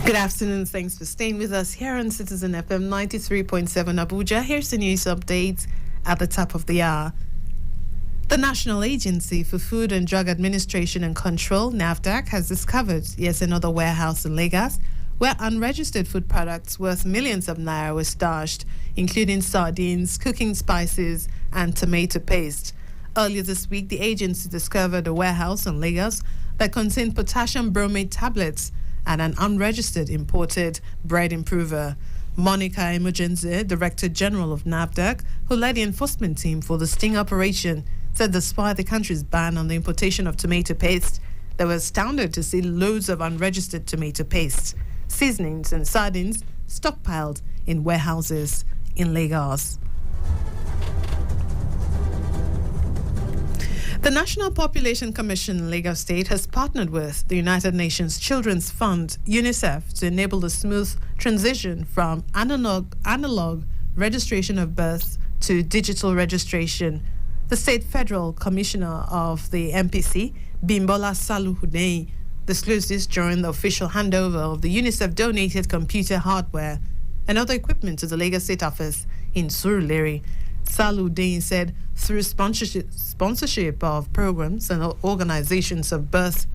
Good afternoon. Thanks for staying with us here on Citizen FM 93.7 Abuja. Here's the news update at the top of the hour. The National Agency for Food and Drug Administration and Control, NAFDAC, has discovered yet another warehouse in Lagos where unregistered food products worth millions of naira were stashed, including sardines, cooking spices, and tomato paste. Earlier this week, the agency discovered a warehouse in Lagos that contained potassium bromate tablets and an unregistered imported bread improver. Monica Imogenze, Director General of NAFDAC, who led the enforcement team for the sting operation, said despite the country's ban on the importation of tomato paste, they were astounded to see loads of unregistered tomato paste, seasonings and sardines stockpiled in warehouses in Lagos. The National Population Commission in Lagos State has partnered with the United Nations Children's Fund, UNICEF, to enable the smooth transition from analog registration of birth to digital registration. The State Federal Commissioner of the MPC, Bimbola Saluhudei, disclosed this during the official handover of the UNICEF-donated computer hardware and other equipment to the Lagos State office in Surulere. Saluhudei said through sponsorship of programs and organizations of birth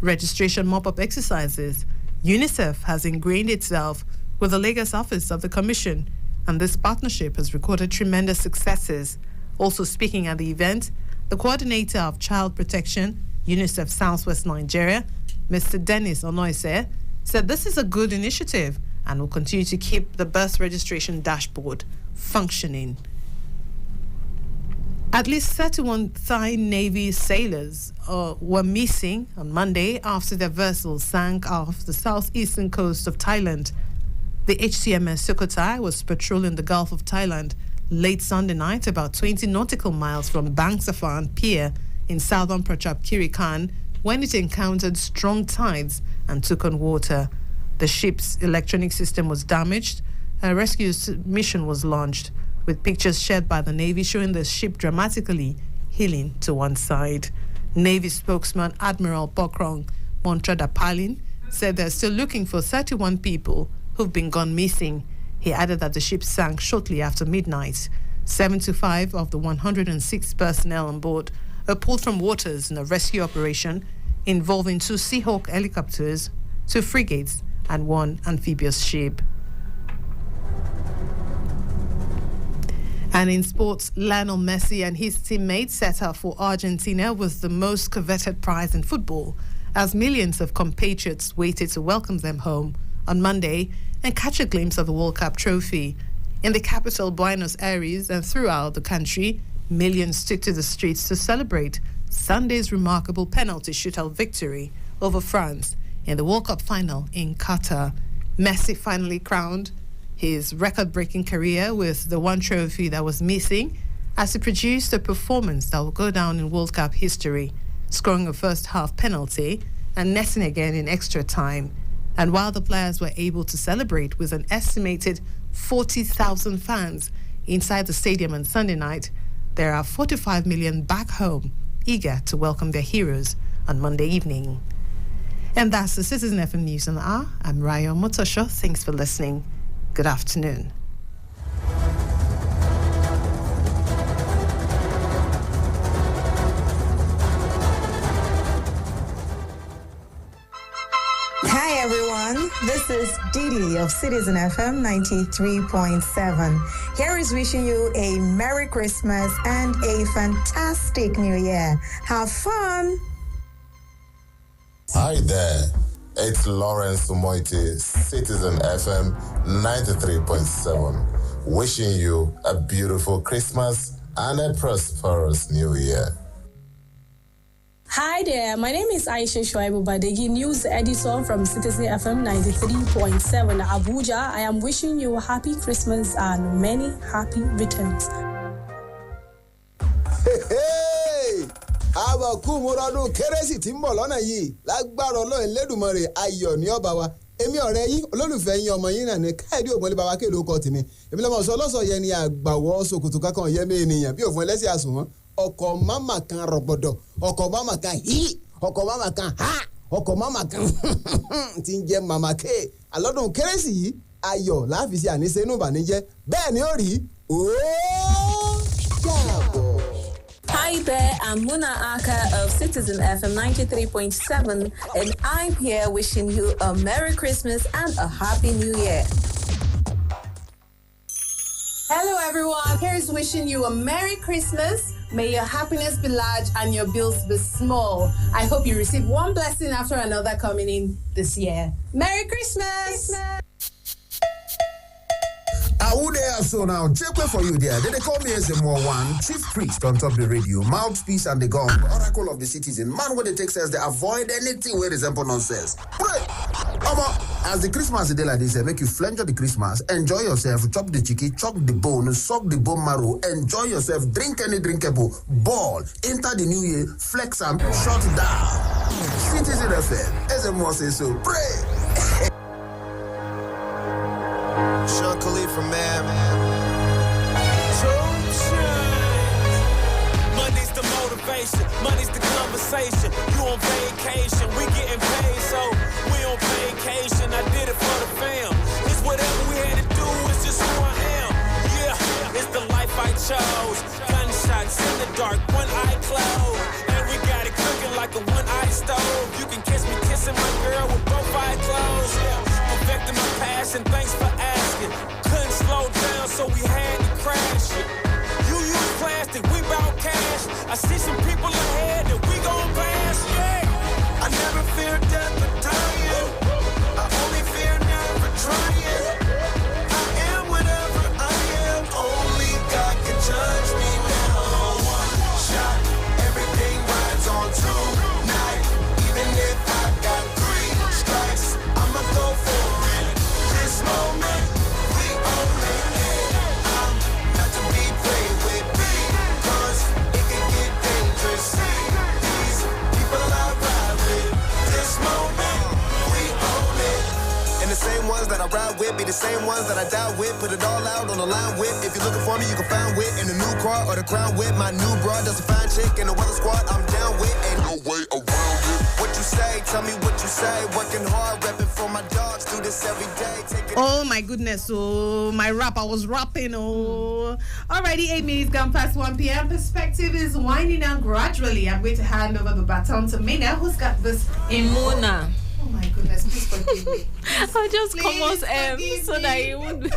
registration mop-up exercises, UNICEF has ingrained itself with the Lagos office of the Commission, and this partnership has recorded tremendous successes. Also speaking at the event, the coordinator of child protection, UNICEF Southwest Nigeria, Mr. Dennis Onoise, said this is a good initiative and will continue to keep the birth registration dashboard functioning. At least 31 Thai Navy sailors were missing on Monday after their vessel sank off the southeastern coast of Thailand. The HCMS Sukhothai was patrolling the Gulf of Thailand late Sunday night, about 20 nautical miles from Bangsaphan Pier in southern Prachap Khan, when it encountered strong tides and took on water. The ship's electronic system was damaged. A rescue mission was launched, with pictures shared by the Navy showing the ship dramatically heeling to one side. Navy spokesman Admiral Bokrong Montradapalin said they're still looking for 31 people who've been gone missing. He added that the ship sank shortly after midnight. 75 of the 106 personnel on board were pulled from waters in a rescue operation involving 2 Seahawk helicopters, 2 frigates, and 1 amphibious ship. And in sports, Lionel Messi and his teammates set out for Argentina with the most coveted prize in football, as millions of compatriots waited to welcome them home on Monday and catch a glimpse of the World Cup trophy. In the capital, Buenos Aires, and throughout the country, millions took to the streets to celebrate Sunday's remarkable penalty shootout victory over France in the World Cup final in Qatar. Messi finally crowned his record-breaking career with the one trophy that was missing, as he produced a performance that will go down in World Cup history, scoring a first-half penalty and netting again in extra time. And while the players were able to celebrate with an estimated 40,000 fans inside the stadium on Sunday night, there are 45 million back home eager to welcome their heroes on Monday evening. And that's the Citizen FM News on the Hour. I'm Rayo Motosho. Thanks for listening. Good afternoon. Hi everyone, this is Didi of Citizen FM 93.7. Here is wishing you a Merry Christmas and a fantastic New Year. Have fun! Hi there, it's Lawrence Sumoiti, Citizen FM 93.7, wishing you a beautiful Christmas and a prosperous New Year. Hi there, my name is Aisha Shoaibu Badegi, news editor from Citizen FM 93.7 Abuja. I am wishing you a happy Christmas and many happy returns. Hey! Àwa kú múrọ́dún kérésì tí ń bọ̀ lọ́nà yìí lágbára Ọlọ́run Elédùmarè ayọ̀ ní ọba wa èmi ọ̀rẹ́ yín olólùfẹ́ yín ọmọ yín náà ní Káyọ̀dé Ògúnlé baba kéde okọ̀ tèmi èmi lọ́mọ sọ lọ́sọ̀ yẹn ni àgbàwọ̀ ṣòkòtò kankan yẹmí ènìyàn bí òfin ẹlẹ́sìn àsùnwọ̀n ọkọ̀ máma kan rọ̀gbọ̀dọ̀ ọkọ̀ máma kan hí ọkọ̀ máma kan há ọkọ̀ máma kan tí ń jẹ́ mama k alọ́dún kérésì yìí ayọ̀ láàfin sí àníṣe inú ìbànújẹ́ bẹ́ẹ̀ ni ó rí ó dàbọ̀. Hi there, I'm Muna Aka of Citizen FM 93.7, and I'm here wishing you a Merry Christmas and a Happy New Year. Hello everyone, here's wishing you a Merry Christmas. May your happiness be large and your bills be small. I hope you receive one blessing after another coming in this year. Merry Christmas! Who there so now? Check for you there. They call me as a more one chief priest on top the radio, mouthpiece and the gong, oracle of the citizen. Man, what they take says they avoid anything where resemble nonsense. Pray. As the Christmas day like this, they make you flange the Christmas, enjoy yourself, chop the chicken, chop the bone, suck the bone marrow, enjoy yourself, drink any drinkable, ball, enter the new year, flex and shut down. Citizen FM, as a more say so. Pray. Sean Khalifa, man. Money's the motivation, money's the conversation. You on vacation, we getting paid, so we on vacation. I did it for the fam. It's whatever we had to do, it's just who I am. Yeah, it's the life I chose. Gunshots in the dark, one eye closed. And we got it cooking like a one-eye stove. You can kiss me kissing my girl with both eyes closed. Yeah, perfecting my passion, thanks for asking. Couldn't slow down, so we had to crash it. You use plastic, we bout cash. I see some people ahead that we gon' pass, yeah. I never fear death or dying. I only fear never trying. I am whatever I am. Only God can judge me now. One shot, everything rides on tonight. Even if I got 3 strikes, I'ma go for it. This moment, we own it. I'm not to be played with because it can get dangerous. These people I ride with. This moment, we own it. And the same ones that I ride with be the same ones that I die with. Put it all out on the line with. If you're looking for me, you can find wit in the new car or the crown with. My new broad does a fine chick in the weather squad. I'm down with. Ain't no way around it. What you say? Tell me what you say. Working hard, repping for my dogs. Do this every day. Take it. Oh my goodness, oh my rap, I was rapping, oh. Alrighty, 8 minutes gone past 1 p.m. Perspective is winding down gradually. I'm going to hand over the baton to Mina, who's got this in Mona. Oh my goodness, please forgive me. I'll just come Please on M so forgive that me. you would.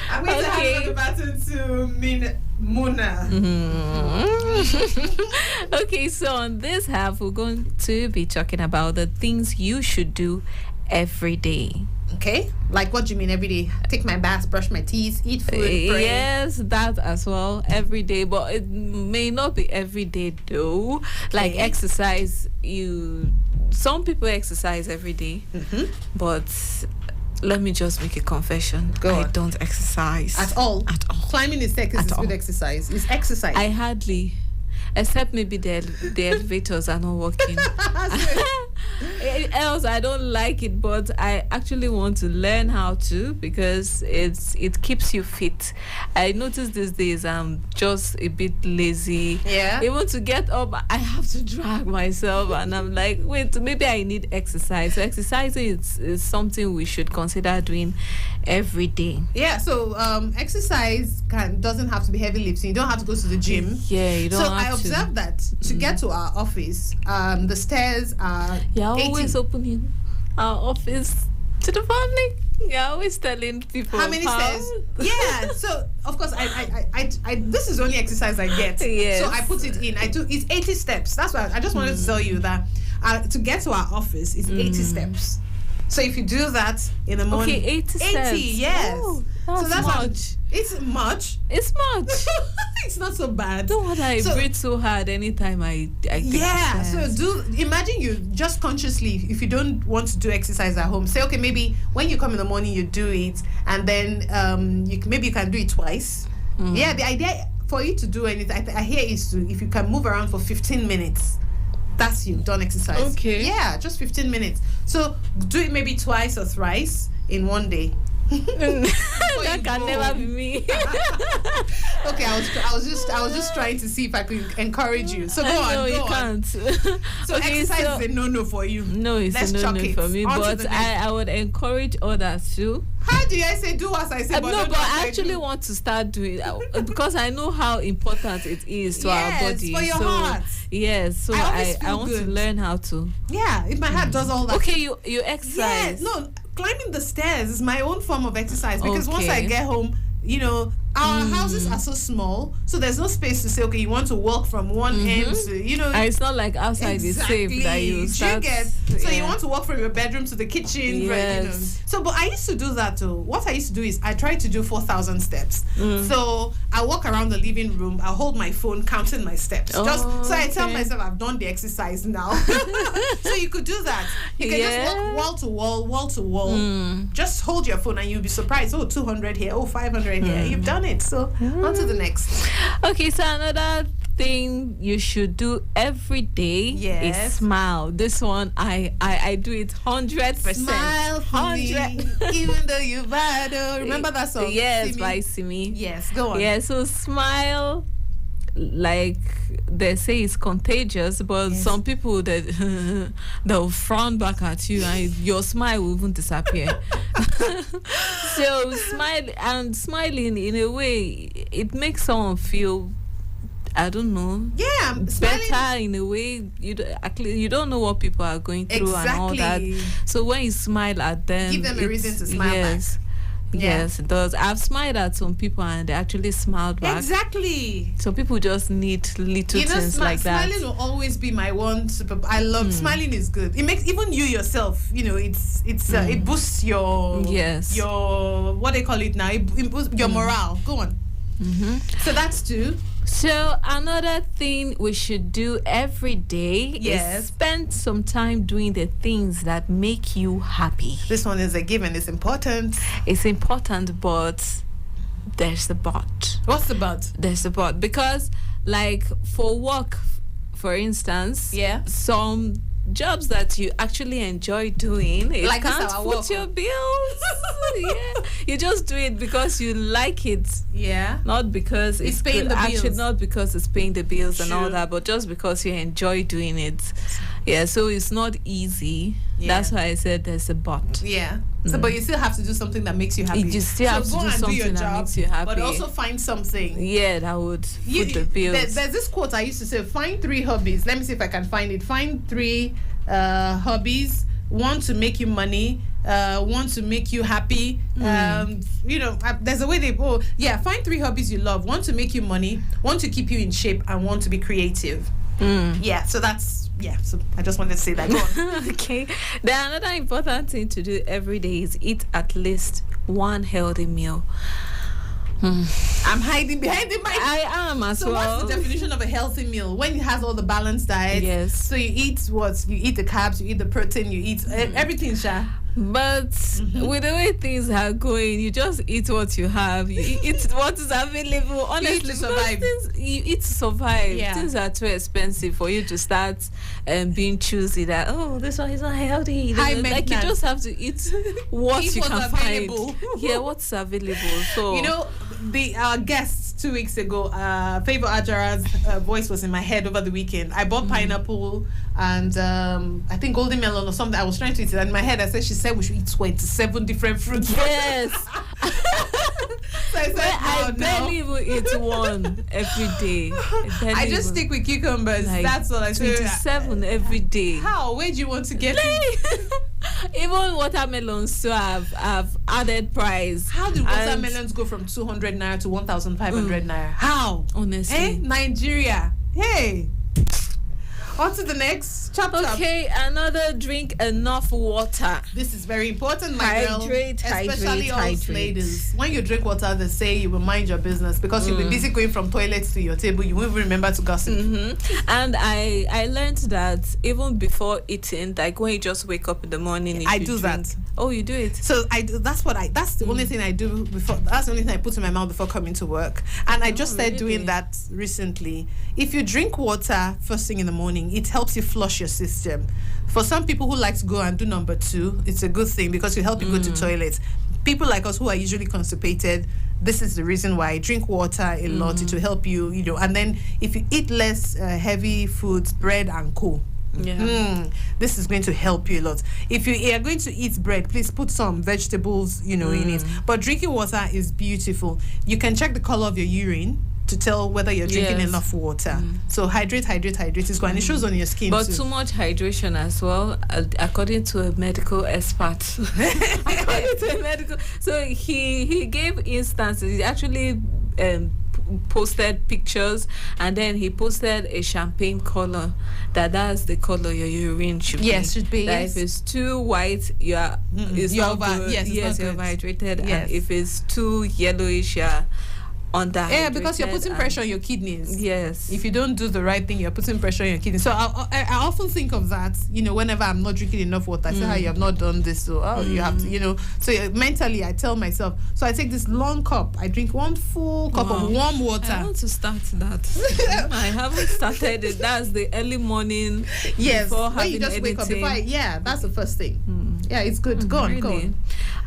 I'm going to hand over the baton to Mona. Okay, so on this half, we're going to be talking about the things you should do every day. Okay, like what do you mean every day? Take my bath, brush my teeth, eat food, pray. Yes, that as well, every day, but it may not be every day though. Like exercise, some people exercise every day, but let me just make a confession. I don't exercise At all. Climbing the stairs is good exercise. It's exercise. I hardly, except maybe the elevators are not working. Else I don't like it, but I actually want to learn how to because it keeps you fit. I notice these days I'm just a bit lazy. Yeah. Even to get up, I have to drag myself, and I'm like, wait, maybe I need exercise. So exercising is something we should consider doing every day. Yeah. So exercise doesn't have to be heavy lifting. You don't have to go to the gym. Yeah, you don't So have I observed that to get to our office, the stairs are. You're always opening our office to the public. You're always telling people How many stairs? Yeah. So of course I this is the only exercise I get. Yes. So I put it in. It's 80 steps. That's why I just wanted to tell you that to get to our office is 80 steps. So if you do that in the morning, 80 steps. Yes. Oh, so that's much. It's much. It's much. It's not so bad. Don't want I breathe so hard anytime I take yeah. steps. So imagine you just consciously, if you don't want to do exercise at home, say okay, maybe when you come in the morning you do it, and then maybe you can do it twice. Yeah. The idea for you to do anything, I hear is to if you can move around for 15 minutes. That's you've done exercise. Okay. Yeah, just 15 minutes. So do it maybe twice or thrice in one day. That can never be me. Okay, I was just trying to see if I could encourage you. So go on. No, you on. can't. So exercise is a no for you. No, it's Let's a chuck no it. for me. On to But the next. I would encourage others too. How do I say do as I say? No, but I actually want to start doing because I know how important it is to our body. For your so, heart. Yes, so I want to learn how to. Yeah, if my heart does all that. Okay, you exercise. Yeah, no, climbing the stairs is my own form of exercise because once I Okay. get home, you know, our houses are so small, so there's no space to say, okay, you want to walk from one end to, you know. And it's not like outside is safe that you start. So you want to walk from your bedroom to the kitchen, right, you know. So, but I used to do that too. What I used to do is I tried to do 4,000 steps. So I walk around the living room, I hold my phone, counting my steps. So I tell myself I've done the exercise now. So you could do that. You can just walk wall to wall. Just hold your phone and you'll be surprised. Oh, 200 here. Oh, 500 here. You've done it. So on to the next. Okay, so another thing you should do every day is smile. This one I do it 100%. Smile for me, even though you're bad. Remember that song? Yes, Simi? by Simi. Yes, go on. Yeah, so smile, like they say it's contagious, but some people that they'll frown back at you and your smile will even disappear. So smiling in a way, it makes someone feel, I don't know. Yeah, better in a way. You don't know what people are going through and all that. So when you smile at them, give them a reason to smile back. Yes, it does. I've smiled at some people and they actually smiled back. Exactly. So people just need little things like that. Smiling will always be my one super. I love smiling. Is good. It makes even you yourself. You know, it boosts your your what they call it now. It boosts your morale. Go on. So that's two. So another thing we should do every day is spend some time doing the things that make you happy. This one is a given. It's important. It's important, but there's the but. What's the but? There's the but, because like for work, for instance, some jobs that you actually enjoy doing, it like can't foot your bills. You just do it because you like it. Not because it's paying the actually bills. Not because it's paying the bills and all that, but just because you enjoy doing it. Yeah, so it's not easy. That's why I said there's a but. So, but you still have to do something that makes you happy. You still have to do something that makes you happy. But also find something. That would foot the bills. There's this quote I used to say: find 3 hobbies. Let me see if I can find it. Find 3 hobbies. One to make you money. One to make you happy. You know, there's a way they go. Find 3 hobbies you love. One to make you money. One to keep you in shape, and one to be creative. So that's. So I just wanted to say that. Go on. Okay. Then another important thing to do every day is eat at least 1 healthy meal. I'm hiding behind the mic. I am as well. So what's the definition of a healthy meal? When it has all the balanced diet. Yes. So you eat what? You eat the carbs, you eat the protein, you eat everything, Sha. But with the way things are going, you just eat what you have. You eat what is available. Honestly, you eat to survive. You eat to survive. Things are too expensive for you to start being choosy that, this one is not healthy. Like you just have to eat what you can available. Find. What's available. So you know, our guests 2 weeks ago, Favor Ajara's voice was in my head over the weekend. I bought pineapple and I think golden melon or something. I was trying to eat it, and in my head she said we should eat 27 different fruits. Yes. So I said, I barely even eat one every day. I just stick with cucumbers. That's all I say. 27 every day. How? Where do you want to get it? Even watermelons too have added price. How did watermelons go from 200 naira to 1,500 naira? How? Honestly. Nigeria. Hey. On to the next chapter. Okay, another drink enough water. This is very important, my girl. Especially hydrate. Ladies. When you drink water, they say you will mind your business because you'll be busy going from toilets to your table. You won't even remember to gossip. And I learned that even before eating, like when you just wake up in the morning, I do that. Oh, you do it. So that's the only thing I do before. That's the only thing I put in my mouth before coming to work. And I just started doing that recently. If you drink water first thing in the morning, it helps you flush your system. For some people who like to go and do number 2, it's a good thing because it helps you go to toilets. People like us who are usually constipated, this is the reason why. Drink water a lot. It will help you, and then if you eat less heavy foods, bread and co. This is going to help you a lot. If you are going to eat bread, please put some vegetables, in it. But drinking water is beautiful. You can check the color of your urine to tell whether you're drinking enough water. So hydrate is good, and it shows on your skin. But too much hydration as well, according to a medical expert. So he gave instances. He actually posted pictures, and then he posted a champagne color. That's the color your urine should be. Yes, should be. That if it's too white, you're overhydrated. Yes. And if it's too yellowish, you're underhydrated. Yeah, because you're putting pressure on your kidneys. Yes. If you don't do the right thing, you're putting pressure on your kidneys. So I often think of that, whenever I'm not drinking enough water. I say, you have not done this. So, you have to, So mentally, I tell myself. So I take this long cup. I drink one full cup of warm water. I want to start that. I haven't started it. That's the early morning. Yes. Before when you just wake up. That's the first thing. Yeah, it's good. Go on.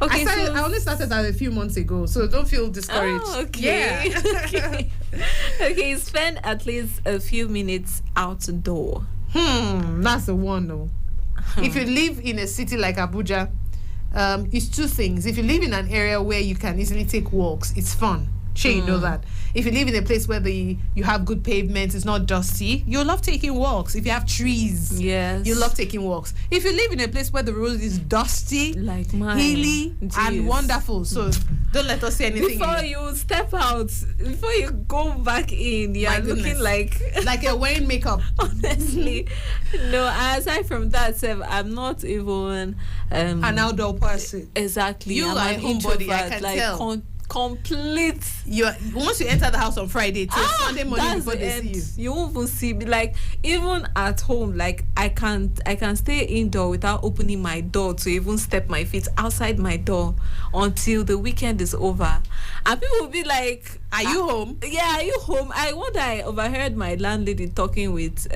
Okay, I only started that a few months ago, so don't feel discouraged. Oh, okay. Yeah. Okay, spend at least a few minutes outdoor. That's the one though. If you live in a city like Abuja, it's two things. If you live in an area where you can easily take walks, it's fun. Sure, you know that. If you live in a place where you have good pavement, it's not dusty, you'll love taking walks. If you have trees, you love taking walks. If you live in a place where the road is dusty, like mine, hilly, and wonderful, so don't let us say anything. Before you step out, before you go back in, you're looking like you're wearing makeup. Honestly, no. Aside from that, I'm not even an outdoor person. Exactly, you I'm are a homebody. I can tell. Complete. Once you enter the house on Friday till Sunday morning before they see you won't even see me. Like even at home, like I can stay indoor without opening my door to even step my feet outside my door until the weekend is over, and people will be like, "Are you home? Yeah, are you home?" I overheard my landlady talking with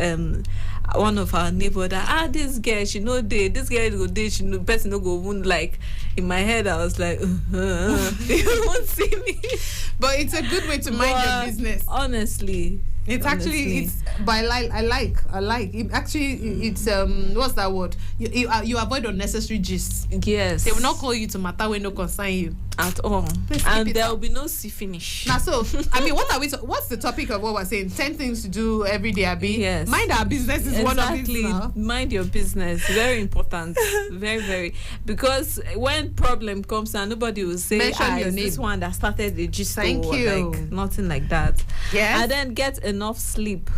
one of our neighbor that this girl she know day, this girl go day, she know person no go even like. In my head I was like you won't see me, but it's a good way to mind your business. Honestly, but I like it. Actually, it's what's that word? You avoid unnecessary gist. Yes, they will not call you to matter when no concern you at all, and there will be no see finish. Now, so I mean, what's the topic of what we're saying? 10 things to do every day. Abi, yes, mind our business is one of it. Mind your business, very important, very very, because when problem comes and nobody will say, it's this one that started the gist. Thank you. Like, nothing like that. Yes, and then get enough sleep.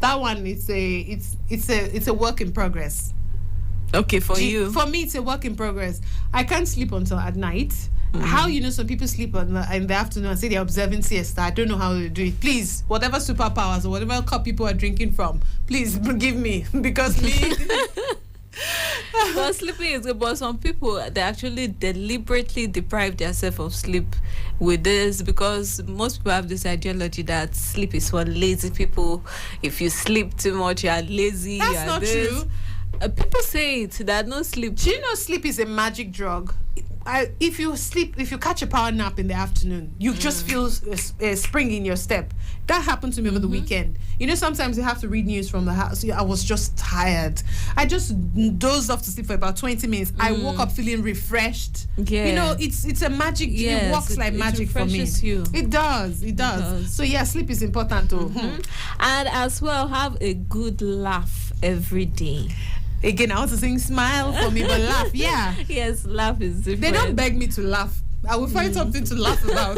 That one it's a work in progress. Okay, for you. For me, it's a work in progress. I can't sleep until at night. How some people sleep in the afternoon and say they're observing siesta. I don't know how to do it. Please, whatever superpowers or whatever cup people are drinking from, please give me, because me. But sleeping is good, but some people they actually deliberately deprive themselves of sleep with this, because most people have this ideology that sleep is for lazy people. If you sleep too much, you are lazy. That's not true. People say it that no sleep. Do you know sleep is a magic drug? If you catch a power nap in the afternoon, you just feel a spring in your step. That happened to me over the weekend. Sometimes you have to read news from the house. I was just tired. I just dozed off to sleep for about 20 minutes. I woke up feeling refreshed. Yeah. It's a magic. Yes, it works like magic for me. You. It does. So yeah, sleep is important too. And as well, have a good laugh every day. Again, I want to sing "Smile" for me, but laugh, yeah. Yes, laugh is different. They don't beg me to laugh. I will find something to laugh about.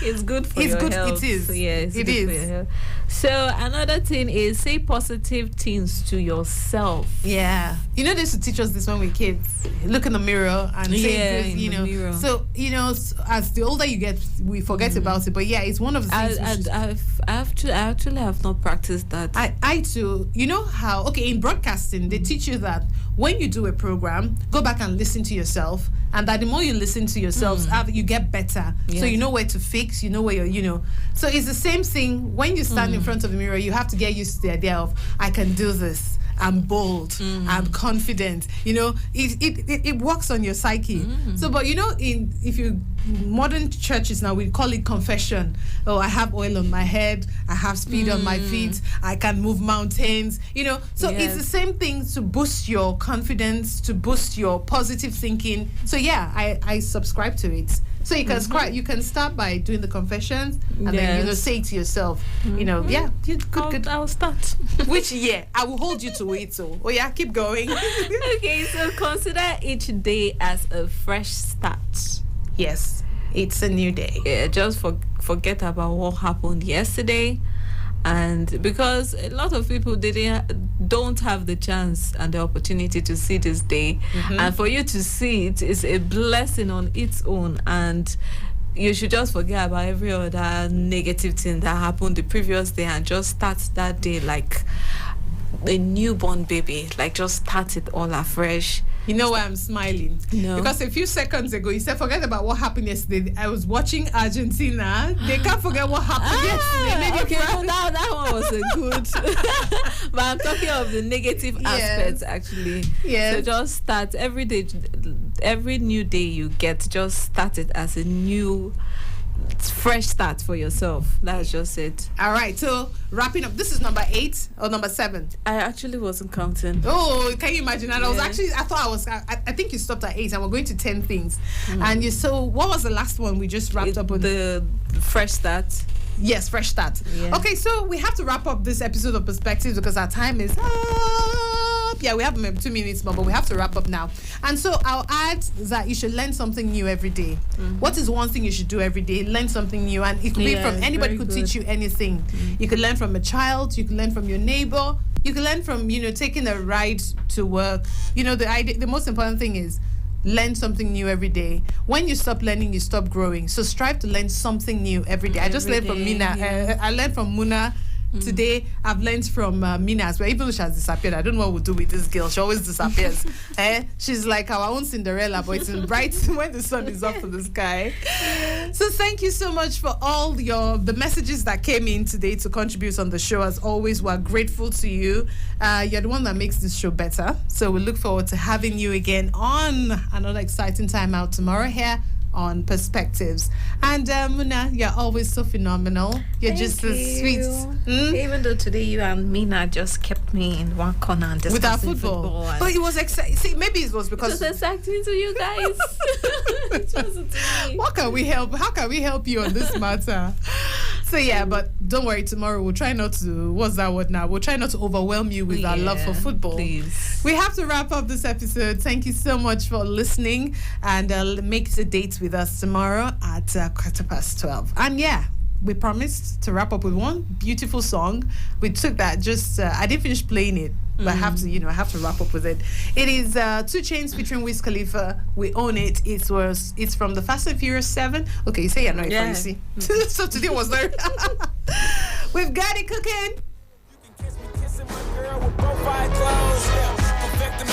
It's good for your health. It is. Yes, it is. So another thing is say positive things to yourself. Yeah. They used to teach us this when we were kids. Look in the mirror and say this, the mirror. So, as the older you get, we forget about it. But yeah, it's one of the things. I actually have not practiced that. I too. You know how, in broadcasting, they teach you that when you do a program, go back and listen to yourself, and that the more you listen to yourselves, you get better. So you know where to fix, you know where you're, So it's the same thing when you stand in front of a mirror. You have to get used to the idea of, I can do this. I'm bold. I'm confident. It works on your psyche. So, but if you modern churches now, we call it confession. Oh, I have oil on my head. I have speed on my feet. I can move mountains. So it's the same thing to boost your confidence, to boost your positive thinking. So yeah, I subscribe to it. So you can you can start by doing the confessions and then say it to yourself. Good. I'll start. Which I will hold you to it. So keep going. Okay, so consider each day as a fresh start. Yes, it's a new day. Yeah, just forget about what happened yesterday. And because a lot of people don't have the chance and the opportunity to see this day, and for you to see it is a blessing on its own, and you should just forget about every other negative thing that happened the previous day and just start that day like a newborn baby, like just start it all afresh. You know why I'm smiling? No. Because a few seconds ago, you said, forget about what happened yesterday. I was watching Argentina. They can't forget what happened yesterday. Maybe that one was a good. But I'm talking of the negative aspects, actually. Yes. So just start every day, every new day you get, just start it as a new fresh start for yourself. That's just it. All right, so wrapping up, this is number 8 or number 7? I actually wasn't counting. Oh, can you imagine? And I think you stopped at 8 and we're going to 10 things. And what was the last one we just wrapped up with? The fresh start. Yes, fresh start. Yeah. Okay, so we have to wrap up this episode of Perspectives because our time is up. Yeah, we have maybe 2 minutes more, but we have to wrap up now. And so I'll add that you should learn something new every day. What is one thing you should do every day? Learn something new. And it could be from anybody could teach you anything. You could learn from a child. You could learn from your neighbor. You could learn from, taking a ride to work. The most important thing is learn something new every day. When you stop learning, you stop growing. So strive to learn something new every day. I just learned from Mina. I learned from Muna. Today, I've learned from Mina as well. Even though she has disappeared, I don't know what we'll do with this girl. She always disappears. She's like our own Cinderella, but it's bright when the sun is up in the sky. So thank you so much for all the messages that came in today to contribute on the show. As always, we're grateful to you. You're the one that makes this show better. So we look forward to having you again on another exciting time out tomorrow here on Perspectives. And Muna, you're always so phenomenal. You're just so sweet. Even though today you and Mina just kept me in one corner and with our discussing football. But it was exciting. See, maybe it was because it was exciting to you guys. It wasn't to me. What can we help? How can we help you on this matter? So yeah, but don't worry, tomorrow we'll try not to, what's that word now? We'll try not to overwhelm you with our love for football. Please. We have to wrap up this episode. Thank you so much for listening, and make a date with us tomorrow at 12:15. And yeah, we promised to wrap up with one beautiful song. We took that I didn't finish playing it, but I have to, I have to wrap up with it. It is 2 Chainz featuring Wiz Khalifa. We own it. It's from the Fast and Furious 7. Okay, you say you're not you see. So today was there. We've got it cooking. You can kiss me, kissing my girl with both eyes closed. Yeah.